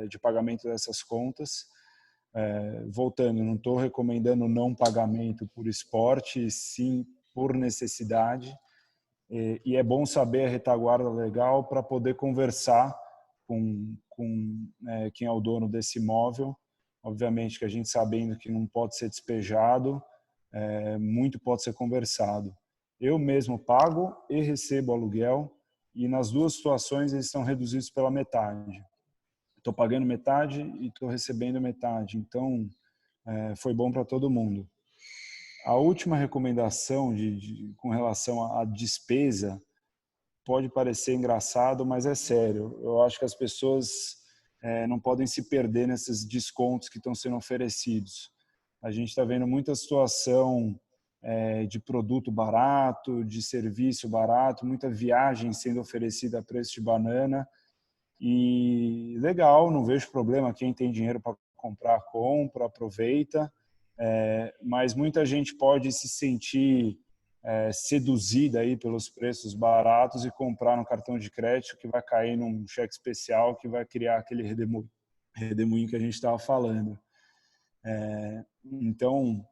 [SPEAKER 5] de pagamento dessas contas. Voltando, não estou recomendando não pagamento por esporte, sim por necessidade. E é bom saber a retaguarda legal para poder conversar com quem é o dono desse imóvel. Obviamente que a gente sabendo que não pode ser despejado, muito pode ser conversado. Eu mesmo pago e recebo aluguel, e nas duas situações eles estão reduzidos pela metade. Estou pagando metade e estou recebendo metade, então foi bom para todo mundo. A última recomendação com relação à despesa pode parecer engraçado, mas é sério. Eu acho que as pessoas não podem se perder nesses descontos que estão sendo oferecidos. A gente está vendo muita situação de produto barato, de serviço barato, muita viagem sendo oferecida a preço de banana. E legal, não vejo problema. Quem tem dinheiro para comprar, compra, aproveita. Mas muita gente pode se sentir seduzida aí pelos preços baratos e comprar no cartão de crédito, que vai cair num cheque especial, que vai criar aquele redemoinho que a gente estava falando. Então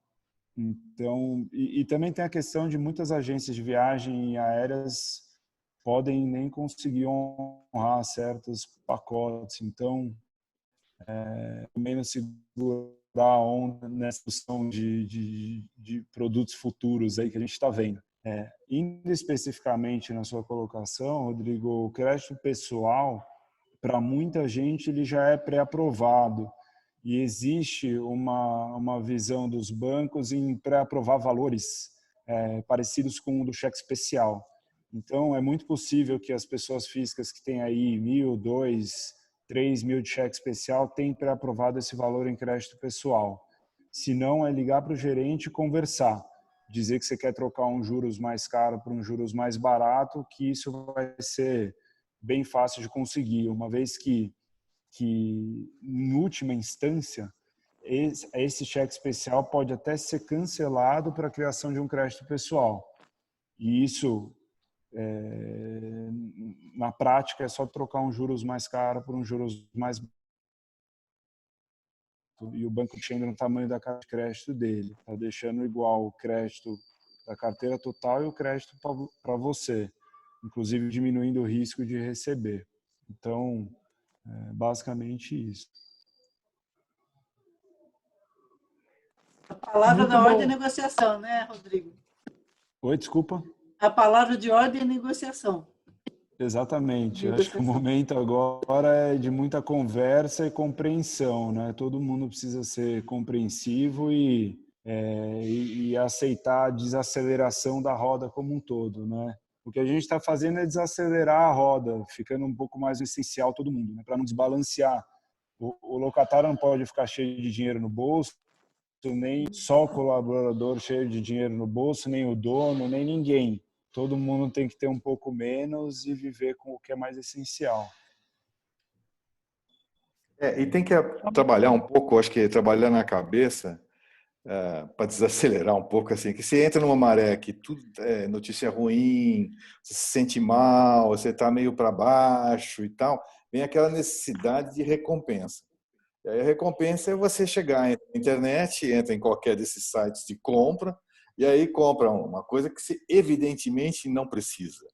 [SPEAKER 5] e também tem a questão de muitas agências de viagem aéreas podem nem conseguir honrar certos pacotes. Então, menos segurar a onda nessa questão de produtos futuros aí que a gente está vendo. Indo especificamente na sua colocação, Rodrigo, o crédito pessoal, para muita gente, ele já é pré-aprovado. E existe uma visão dos bancos em pré-aprovar valores parecidos com o do cheque especial. Então, é muito possível que as pessoas físicas que têm aí 1.000, 2.000, 3.000 de cheque especial tenham pré-aprovado esse valor em crédito pessoal. Se não, é ligar para o gerente e conversar. Dizer que você quer trocar um juros mais caro por um juros mais barato, que isso vai ser bem fácil de conseguir, uma vez que em última instância, esse cheque especial pode até ser cancelado para a criação de um crédito pessoal. E isso, na prática, é só trocar um juros mais caro por um juros mais baixo. E o banco chega no tamanho da carta de crédito dele. Está deixando igual o crédito da carteira total e o crédito para você, inclusive diminuindo o risco de receber. Então, basicamente isso.
[SPEAKER 4] A palavra da ordem é negociação, né, Rodrigo?
[SPEAKER 5] Oi, desculpa?
[SPEAKER 4] A palavra de ordem é negociação.
[SPEAKER 5] Exatamente. Acho que o momento agora é de muita conversa e compreensão, né? Todo mundo precisa ser compreensivo e aceitar a desaceleração da roda como um todo, né? O que a gente está fazendo é desacelerar a roda, ficando um pouco mais essencial todo mundo, né? Para não desbalancear. O locatário não pode ficar cheio de dinheiro no bolso, nem só o colaborador cheio de dinheiro no bolso, nem o dono, nem ninguém. todo mundo tem que ter um pouco menos e viver com o que é mais essencial.
[SPEAKER 1] E tem que trabalhar um pouco, acho que trabalhar na cabeça para desacelerar um pouco, assim, que você entra numa maré que tudo é notícia ruim, você se sente mal, você está meio para baixo e tal, vem aquela necessidade de recompensa. E aí a recompensa é você chegar na internet, entra em qualquer desses sites de compra, e aí compra uma coisa que você evidentemente não precisa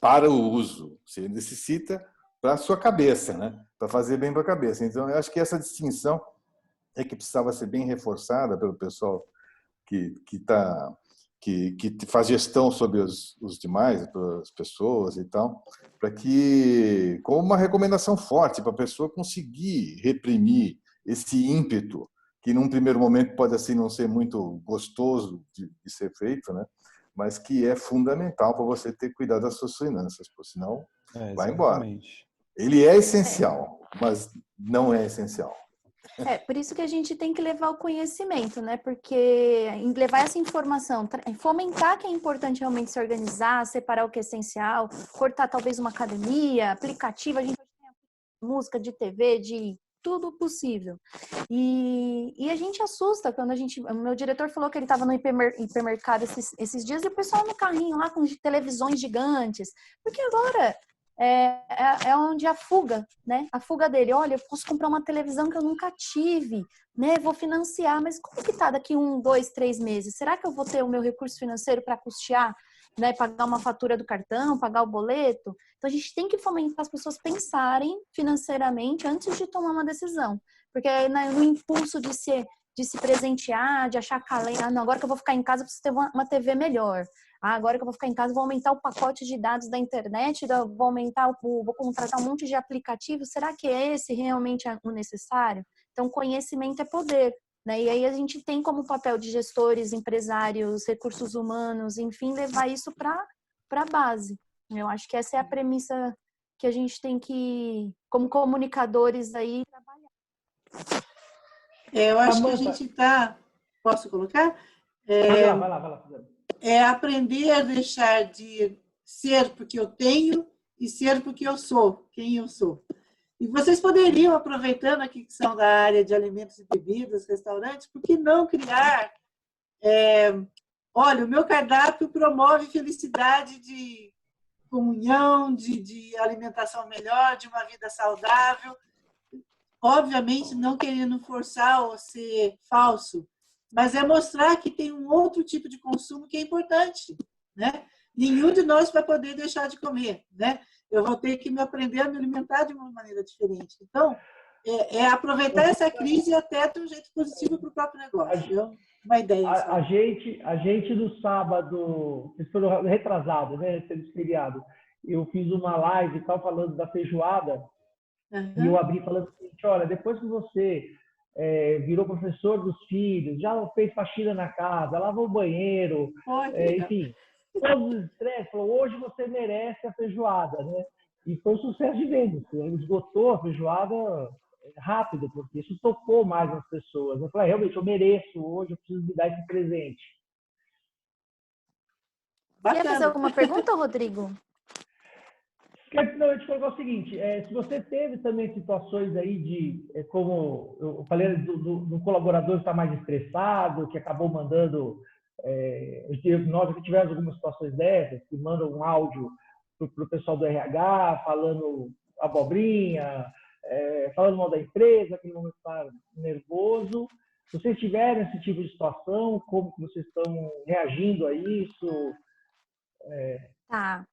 [SPEAKER 1] para o uso. Você necessita para a sua cabeça, né? Para fazer bem para a cabeça. Então, eu acho que essa distinção é que precisava ser bem reforçada pelo pessoal que faz gestão sobre os demais, as pessoas e tal, para que, como uma recomendação forte para a pessoa conseguir reprimir esse ímpeto, que num primeiro momento pode assim não ser muito gostoso de ser feito, né? Mas que é fundamental para você ter cuidado das suas finanças, porque senão vai embora. Ele é essencial, mas não é essencial.
[SPEAKER 3] Por isso que a gente tem que levar o conhecimento, né? Porque levar essa informação, fomentar que é importante realmente se organizar, separar o que é essencial, cortar talvez uma academia, aplicativo, a gente tem música de TV, de tudo possível. E a gente assusta quando o meu diretor falou que ele estava no hipermercado esses dias e o pessoal no carrinho lá com televisões gigantes, porque agora é onde a fuga, né? A fuga dele, olha, eu posso comprar uma televisão que eu nunca tive, né? Vou financiar, mas como que tá daqui 1, 2, 3 meses? Será que eu vou ter o meu recurso financeiro para custear, né? Pagar uma fatura do cartão, pagar o boleto? Então a gente tem que fomentar as pessoas pensarem financeiramente antes de tomar uma decisão, porque no impulso de se presentear, de achar não, agora que eu vou ficar em casa, eu preciso ter uma TV melhor. Agora que eu vou ficar em casa, vou aumentar o pacote de dados da internet, vou contratar um monte de aplicativos. Será que esse realmente é o necessário? Então, conhecimento é poder, né? E aí a gente tem como papel de gestores, empresários, recursos humanos, enfim, levar isso para a base. Eu acho que essa é a premissa que a gente tem que, como comunicadores aí, trabalhar.
[SPEAKER 4] Eu acho que a gente está... Posso colocar?
[SPEAKER 2] Vai lá.
[SPEAKER 4] É aprender a deixar de ser porque eu tenho e ser porque eu sou, quem eu sou. E vocês poderiam, aproveitando aqui que são da área de alimentos e bebidas, restaurantes, por que não criar... olha, o meu cardápio promove felicidade de comunhão, de alimentação melhor, de uma vida saudável. Obviamente, não querendo forçar ou ser falso, mas é mostrar que tem um outro tipo de consumo que é importante, né? Nenhum de nós vai poder deixar de comer, né? Eu vou ter que me aprender a me alimentar de uma maneira diferente. Então, aproveitar essa crise até ter um jeito positivo para o próprio negócio. Uma ideia.
[SPEAKER 2] A gente no sábado, isso foi retrasado, né? Esse feriado, eu fiz uma live e tal falando da feijoada. E eu abri falando o seguinte, olha, depois que você virou professor dos filhos, já fez faxina na casa, lavou o banheiro, enfim, todos os estresses, falou, hoje você merece a feijoada, né? E foi um sucesso de vendas, esgotou a feijoada rápido, porque isso tocou mais as pessoas. Eu falei, realmente, eu mereço hoje, eu preciso me dar esse presente.
[SPEAKER 3] Você ia fazer alguma pergunta, Rodrigo?
[SPEAKER 2] Não, eu te colocar o seguinte, se você teve também situações aí de, como eu falei, do colaborador estar mais estressado, que acabou mandando, nós aqui tivemos algumas situações dessas, que mandam um áudio para o pessoal do RH, falando abobrinha, falando mal da empresa, que não está nervoso. Se vocês tiverem esse tipo de situação, como que vocês estão reagindo a isso?
[SPEAKER 3] Tá.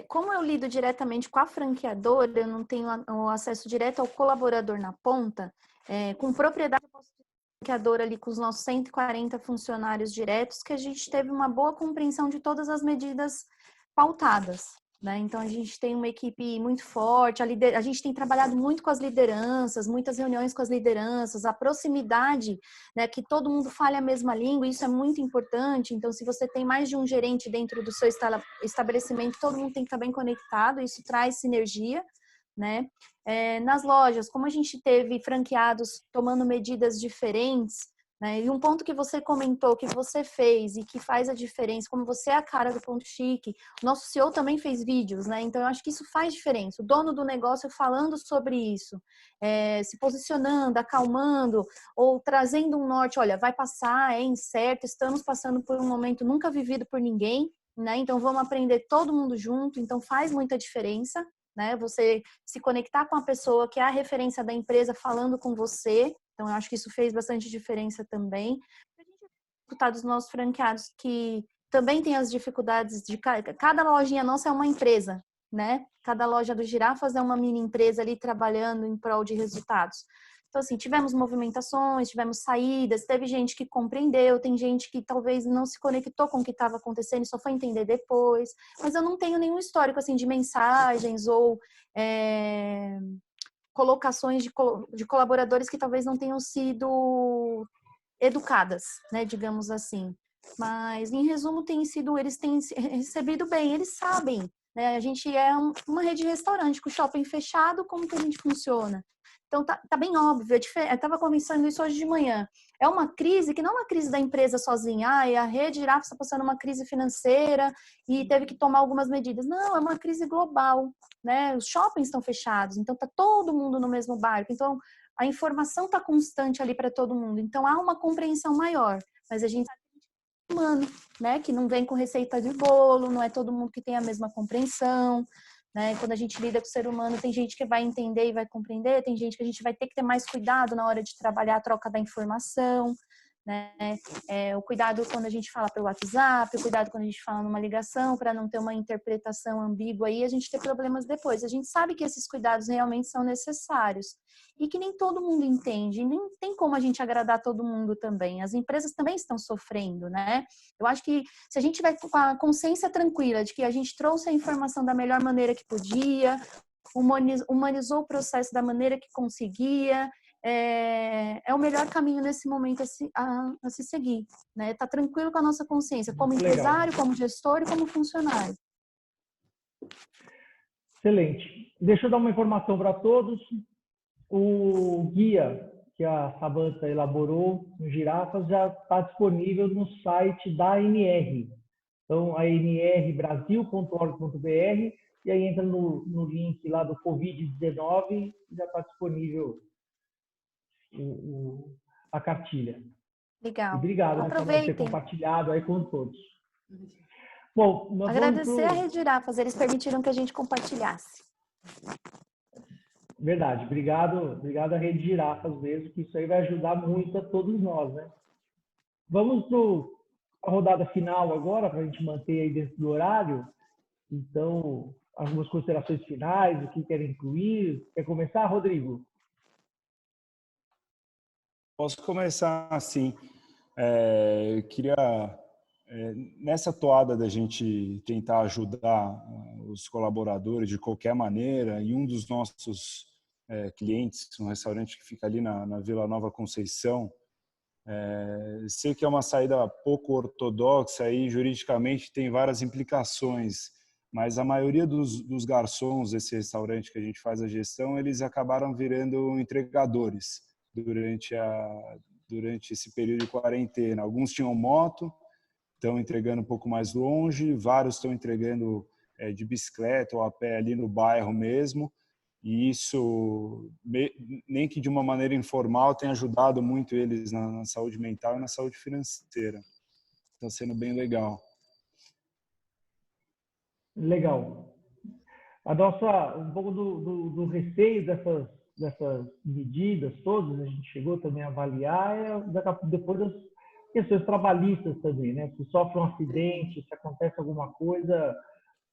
[SPEAKER 3] Como eu lido diretamente com a franqueadora, eu não tenho o acesso direto ao colaborador na ponta, com propriedade eu posso ter franqueadora ali com os nossos 140 funcionários diretos, que a gente teve uma boa compreensão de todas as medidas pautadas, né? Então a gente tem uma equipe muito forte, a gente tem trabalhado muito com as lideranças, muitas reuniões com as lideranças, a proximidade, né, que todo mundo fale a mesma língua, isso é muito importante. Então, se você tem mais de um gerente dentro do seu estabelecimento, todo mundo tem que estar bem conectado, isso traz sinergia, né? Nas lojas, como a gente teve franqueados tomando medidas diferentes, né? E um ponto que você comentou, que você fez e que faz a diferença, como você é a cara do Ponto Chique, o nosso CEO também fez vídeos, né? Então eu acho que isso faz diferença. O dono do negócio falando sobre isso, se posicionando, acalmando, ou trazendo um norte, olha, vai passar, é incerto, estamos passando por um momento nunca vivido por ninguém, né? Então vamos aprender todo mundo junto, então faz muita diferença, né? Você se conectar com a pessoa que é a referência da empresa falando com você. Então, eu acho que isso fez bastante diferença também. A gente escutar dos nossos franqueados que também tem as dificuldades de cada lojinha nossa é uma empresa, né? Cada loja do Girafas é uma mini empresa ali trabalhando em prol de resultados. Então, assim, tivemos movimentações, tivemos saídas, teve gente que compreendeu, tem gente que talvez não se conectou com o que estava acontecendo e só foi entender depois. Mas eu não tenho nenhum histórico, assim, de mensagens ou colocações de colaboradores que talvez não tenham sido educadas, né, digamos assim. Mas, em resumo, eles têm recebido bem, eles sabem, né? A gente é uma rede de restaurante, com o shopping fechado, como que a gente funciona? Então, tá bem óbvio. Eu estava conversando isso hoje de manhã. É uma crise que não é uma crise da empresa sozinha. A rede Girafas está passando uma crise financeira e teve que tomar algumas medidas. Não, é uma crise global, né? Os shoppings estão fechados, então tá todo mundo no mesmo barco. Então, a informação está constante ali para todo mundo. Então, há uma compreensão maior. Mas a gente é humano, né? Que não vem com receita de bolo, não é todo mundo que tem a mesma compreensão, né? Quando a gente lida com o ser humano, tem gente que vai entender e vai compreender, tem gente que a gente vai ter que ter mais cuidado na hora de trabalhar a troca da informação, né? O cuidado quando a gente fala pelo WhatsApp, o cuidado quando a gente fala numa ligação, para não ter uma interpretação ambígua e a gente ter problemas depois. A gente sabe que esses cuidados realmente são necessários e que nem todo mundo entende, nem tem como a gente agradar todo mundo também. As empresas também estão sofrendo, né? Eu acho que se a gente tiver com a consciência tranquila de que a gente trouxe a informação da melhor maneira que podia, humanizou o processo da maneira que conseguia, é o melhor caminho nesse momento a se seguir, né? Tá tranquilo com a nossa consciência, como empresário, como gestor e como funcionário.
[SPEAKER 2] Excelente. Deixa eu dar uma informação para todos. O guia que a Samantha elaborou no Girafas já está disponível no site da ANR. Então, anrbrasil.org.br, e aí entra no link lá do Covid-19 e já está disponível a cartilha.
[SPEAKER 3] Legal.
[SPEAKER 2] E obrigado por ter compartilhado aí com todos. Bom,
[SPEAKER 3] agradecer a Rede Girafas, eles permitiram que a gente compartilhasse.
[SPEAKER 2] Verdade, obrigado à Rede Girafas mesmo, que isso aí vai ajudar muito a todos nós, né? Vamos para a rodada final agora, para a gente manter aí dentro do horário. Então, algumas considerações finais, o que quer incluir. Quer começar, Rodrigo?
[SPEAKER 5] Posso começar assim. Eu queria, nessa toada da gente tentar ajudar os colaboradores de qualquer maneira, e um dos nossos clientes, um restaurante que fica ali na Vila Nova Conceição, sei que é uma saída pouco ortodoxa e juridicamente tem várias implicações, mas a maioria dos garçons desse restaurante que a gente faz a gestão, eles acabaram virando entregadores durante esse período de quarentena. Alguns tinham moto, estão entregando um pouco mais longe, vários estão entregando de bicicleta ou a pé ali no bairro mesmo, e isso, nem que de uma maneira informal, tem ajudado muito eles na saúde mental e na saúde financeira. Está sendo bem legal.
[SPEAKER 2] Legal. Um pouco do receio dessas medidas todas, a gente chegou também a avaliar, depois das questões trabalhistas também, né? Se sofre um acidente, se acontece alguma coisa,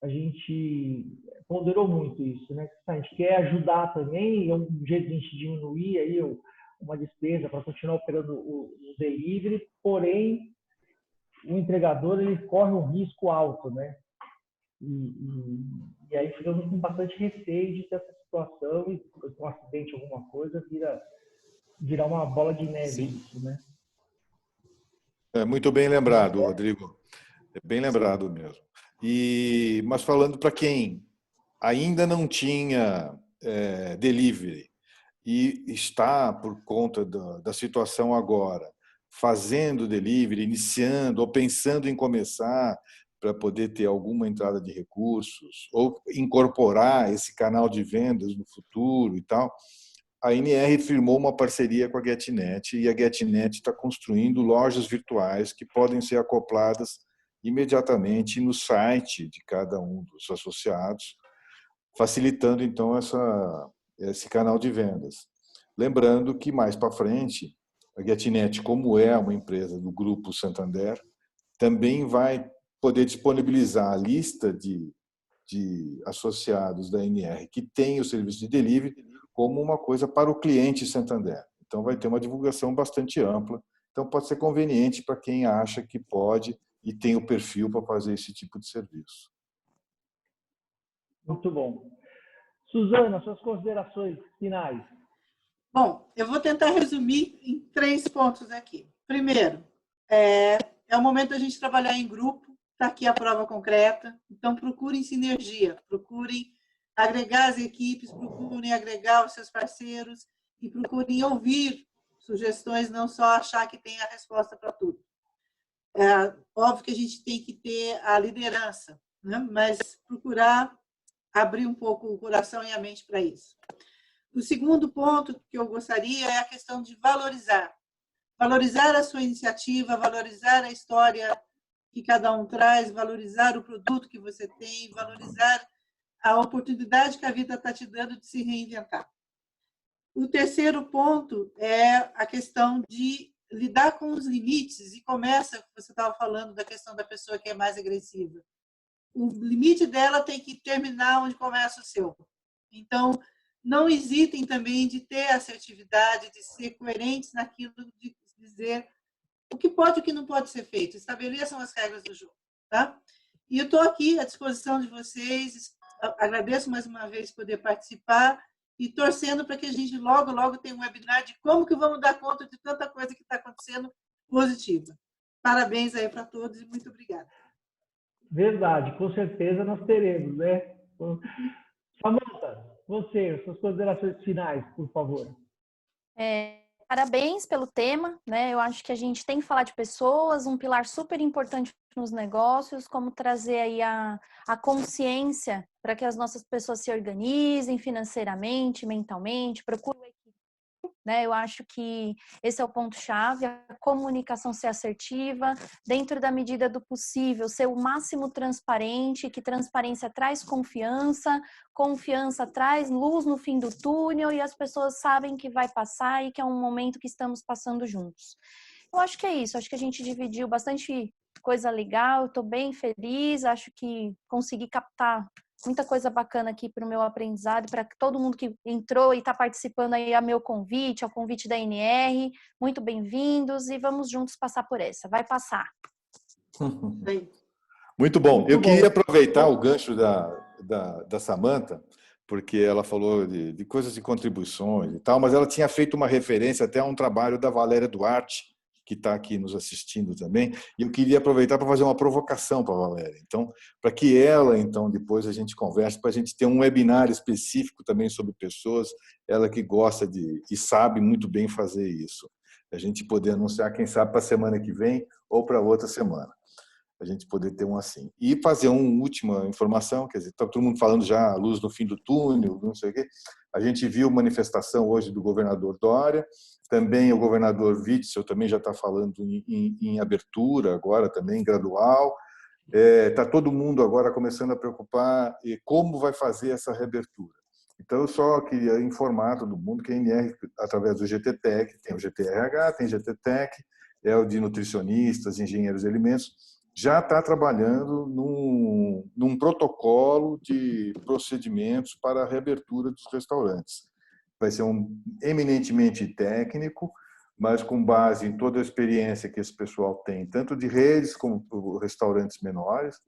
[SPEAKER 2] a gente ponderou muito isso, né? A gente quer ajudar também, é um jeito de a gente diminuir aí uma despesa para continuar operando o delivery, porém, o entregador ele corre um risco alto, né? E aí ficamos com bastante receio de ter essa situação e com um acidente, alguma coisa, virar uma bola de neve isso, né?
[SPEAKER 1] Muito bem lembrado, Rodrigo. É bem lembrado mesmo. Mas falando para quem ainda não tinha delivery e está, por conta da situação agora, fazendo delivery, iniciando ou pensando em começar para poder ter alguma entrada de recursos ou incorporar esse canal de vendas no futuro e tal, a NR firmou uma parceria com a GetNet e a GetNet está construindo lojas virtuais que podem ser acopladas imediatamente no site de cada um dos associados, facilitando então esse canal de vendas. Lembrando que mais para frente, a GetNet, como é uma empresa do Grupo Santander, também vai poder disponibilizar a lista de associados da NR que tem o serviço de delivery como uma coisa para o cliente Santander. Então, vai ter uma divulgação bastante ampla. Então, pode ser conveniente para quem acha que pode e tem o perfil para fazer esse tipo de serviço.
[SPEAKER 2] Muito bom. Suzana, suas considerações finais.
[SPEAKER 4] Bom, eu vou tentar resumir em 3 pontos aqui. Primeiro, é o momento da gente trabalhar em grupo, está aqui a prova concreta, então procurem sinergia, procurem agregar as equipes, procurem agregar os seus parceiros e procurem ouvir sugestões, não só achar que tem a resposta para tudo. Óbvio que a gente tem que ter a liderança, né? Mas procurar abrir um pouco o coração e a mente para isso. O segundo ponto que eu gostaria é a questão de valorizar. Valorizar a sua iniciativa, valorizar a história que cada um traz, valorizar o produto que você tem, valorizar a oportunidade que a vida está te dando de se reinventar. O terceiro ponto é a questão de lidar com os limites, e começa, você estava falando da questão da pessoa que é mais agressiva. O limite dela tem que terminar onde começa o seu. Então, não hesitem também de ter assertividade, de ser coerentes naquilo de dizer o que pode e o que não pode ser feito. Estabeleçam as regras do jogo. Tá? E eu estou aqui à disposição de vocês. Agradeço mais uma vez poder participar e torcendo para que a gente logo, logo tenha um webinar de como que vamos dar conta de tanta coisa que está acontecendo positiva. Parabéns aí para todos e muito obrigada.
[SPEAKER 2] Verdade, com certeza nós teremos, né? Samanta, você, suas considerações finais, por favor.
[SPEAKER 3] Parabéns pelo tema, né? Eu acho que a gente tem que falar de pessoas, um pilar super importante nos negócios, como trazer aí a consciência para que as nossas pessoas se organizem financeiramente, mentalmente, procurem equipe, né? Eu acho que esse é o ponto-chave, a comunicação ser assertiva, dentro da medida do possível, ser o máximo transparente, que transparência traz confiança, confiança traz luz no fim do túnel e as pessoas sabem que vai passar e que é um momento que estamos passando juntos. Eu acho que é isso, acho que a gente dividiu bastante coisa legal, estou bem feliz, acho que consegui captar muita coisa bacana aqui para o meu aprendizado, para todo mundo que entrou e está participando aí ao meu convite, ao convite da NR, muito bem-vindos e vamos juntos passar por essa, vai passar.
[SPEAKER 1] Muito bom. Eu queria aproveitar o gancho da Samanta, porque ela falou de coisas de contribuições e tal, mas ela tinha feito uma referência até a um trabalho da Valéria Duarte, que está aqui nos assistindo também, e eu queria aproveitar para fazer uma provocação para a Valéria. Então, para que ela, então, depois a gente converse, para a gente ter um webinar específico também sobre pessoas, ela que gosta e sabe muito bem fazer isso. A gente poder anunciar, quem sabe, para a semana que vem ou para outra semana. A gente poder ter um assim. E fazer uma última informação, quer dizer, está todo mundo falando já a luz no fim do túnel, não sei o quê. A gente viu manifestação hoje do governador Dória, também o governador Witzel também já está falando em abertura agora também, gradual. Está todo mundo agora começando a preocupar como vai fazer essa reabertura. Então, eu só queria informar todo mundo que a NR, através do GTTEC, tem o GTRH, tem o GTTEC, é o de nutricionistas, engenheiros de alimentos, já está trabalhando num protocolo de procedimentos para a reabertura dos restaurantes. Vai ser eminentemente técnico, mas com base em toda a experiência que esse pessoal tem, tanto de redes como restaurantes menores,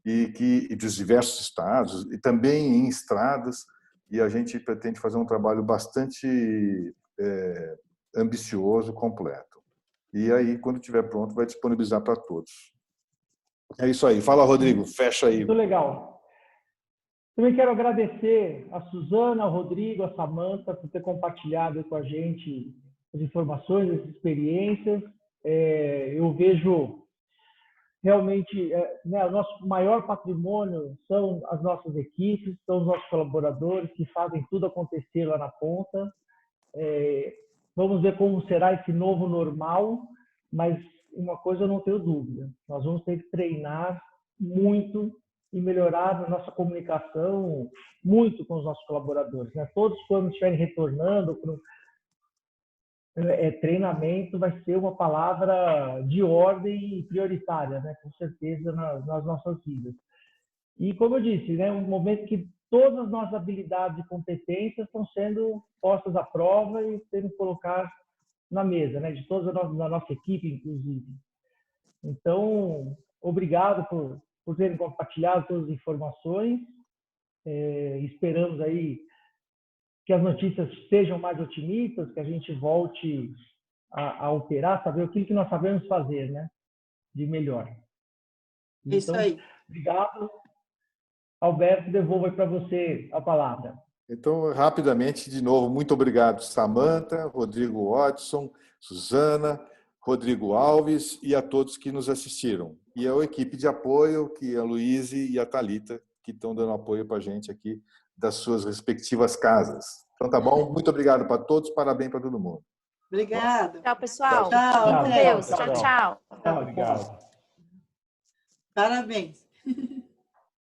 [SPEAKER 1] e dos diversos estados, e também em estradas, e a gente pretende fazer um trabalho bastante ambicioso, completo. E aí, quando estiver pronto, vai disponibilizar para todos. É isso aí. Fala, Rodrigo. Fecha aí.
[SPEAKER 2] Muito legal. Também quero agradecer a Suzana, ao Rodrigo, a Samanta por ter compartilhado com a gente as informações, as experiências. eu vejo realmente, né, o nosso maior patrimônio são as nossas equipes, são os nossos colaboradores que fazem tudo acontecer lá na ponta. Vamos ver como será esse novo normal, mas uma coisa eu não tenho dúvida, nós vamos ter que treinar muito e melhorar a nossa comunicação muito com os nossos colaboradores, né? Todos quando estiverem retornando, treinamento vai ser uma palavra de ordem prioritária, né? Com certeza nas nossas vidas. E como eu disse, né? Um momento que todas as nossas habilidades e competências estão sendo postas à prova e sendo colocadas na mesa, né? De toda a nossa equipe, inclusive. Então, obrigado por terem compartilhado todas as informações. Esperamos aí que as notícias sejam mais otimistas, que a gente volte a operar, saber o que nós sabemos fazer, né? De melhor.
[SPEAKER 4] Então, isso aí.
[SPEAKER 2] Obrigado. Alberto, devolvo aí para você a palavra.
[SPEAKER 1] Então, rapidamente, de novo, muito obrigado, Samantha, Rodrigo Watson, Suzana, Rodrigo Alves e a todos que nos assistiram. E a equipe de apoio, que é a Luíse e a Thalita, que estão dando apoio para a gente aqui das suas respectivas casas. Então, tá bom? Muito obrigado para todos, parabéns para todo mundo.
[SPEAKER 4] Obrigada.
[SPEAKER 3] Tchau, pessoal.
[SPEAKER 4] Tchau.
[SPEAKER 3] Deus. Tchau, tchau.
[SPEAKER 2] Obrigado.
[SPEAKER 4] Parabéns.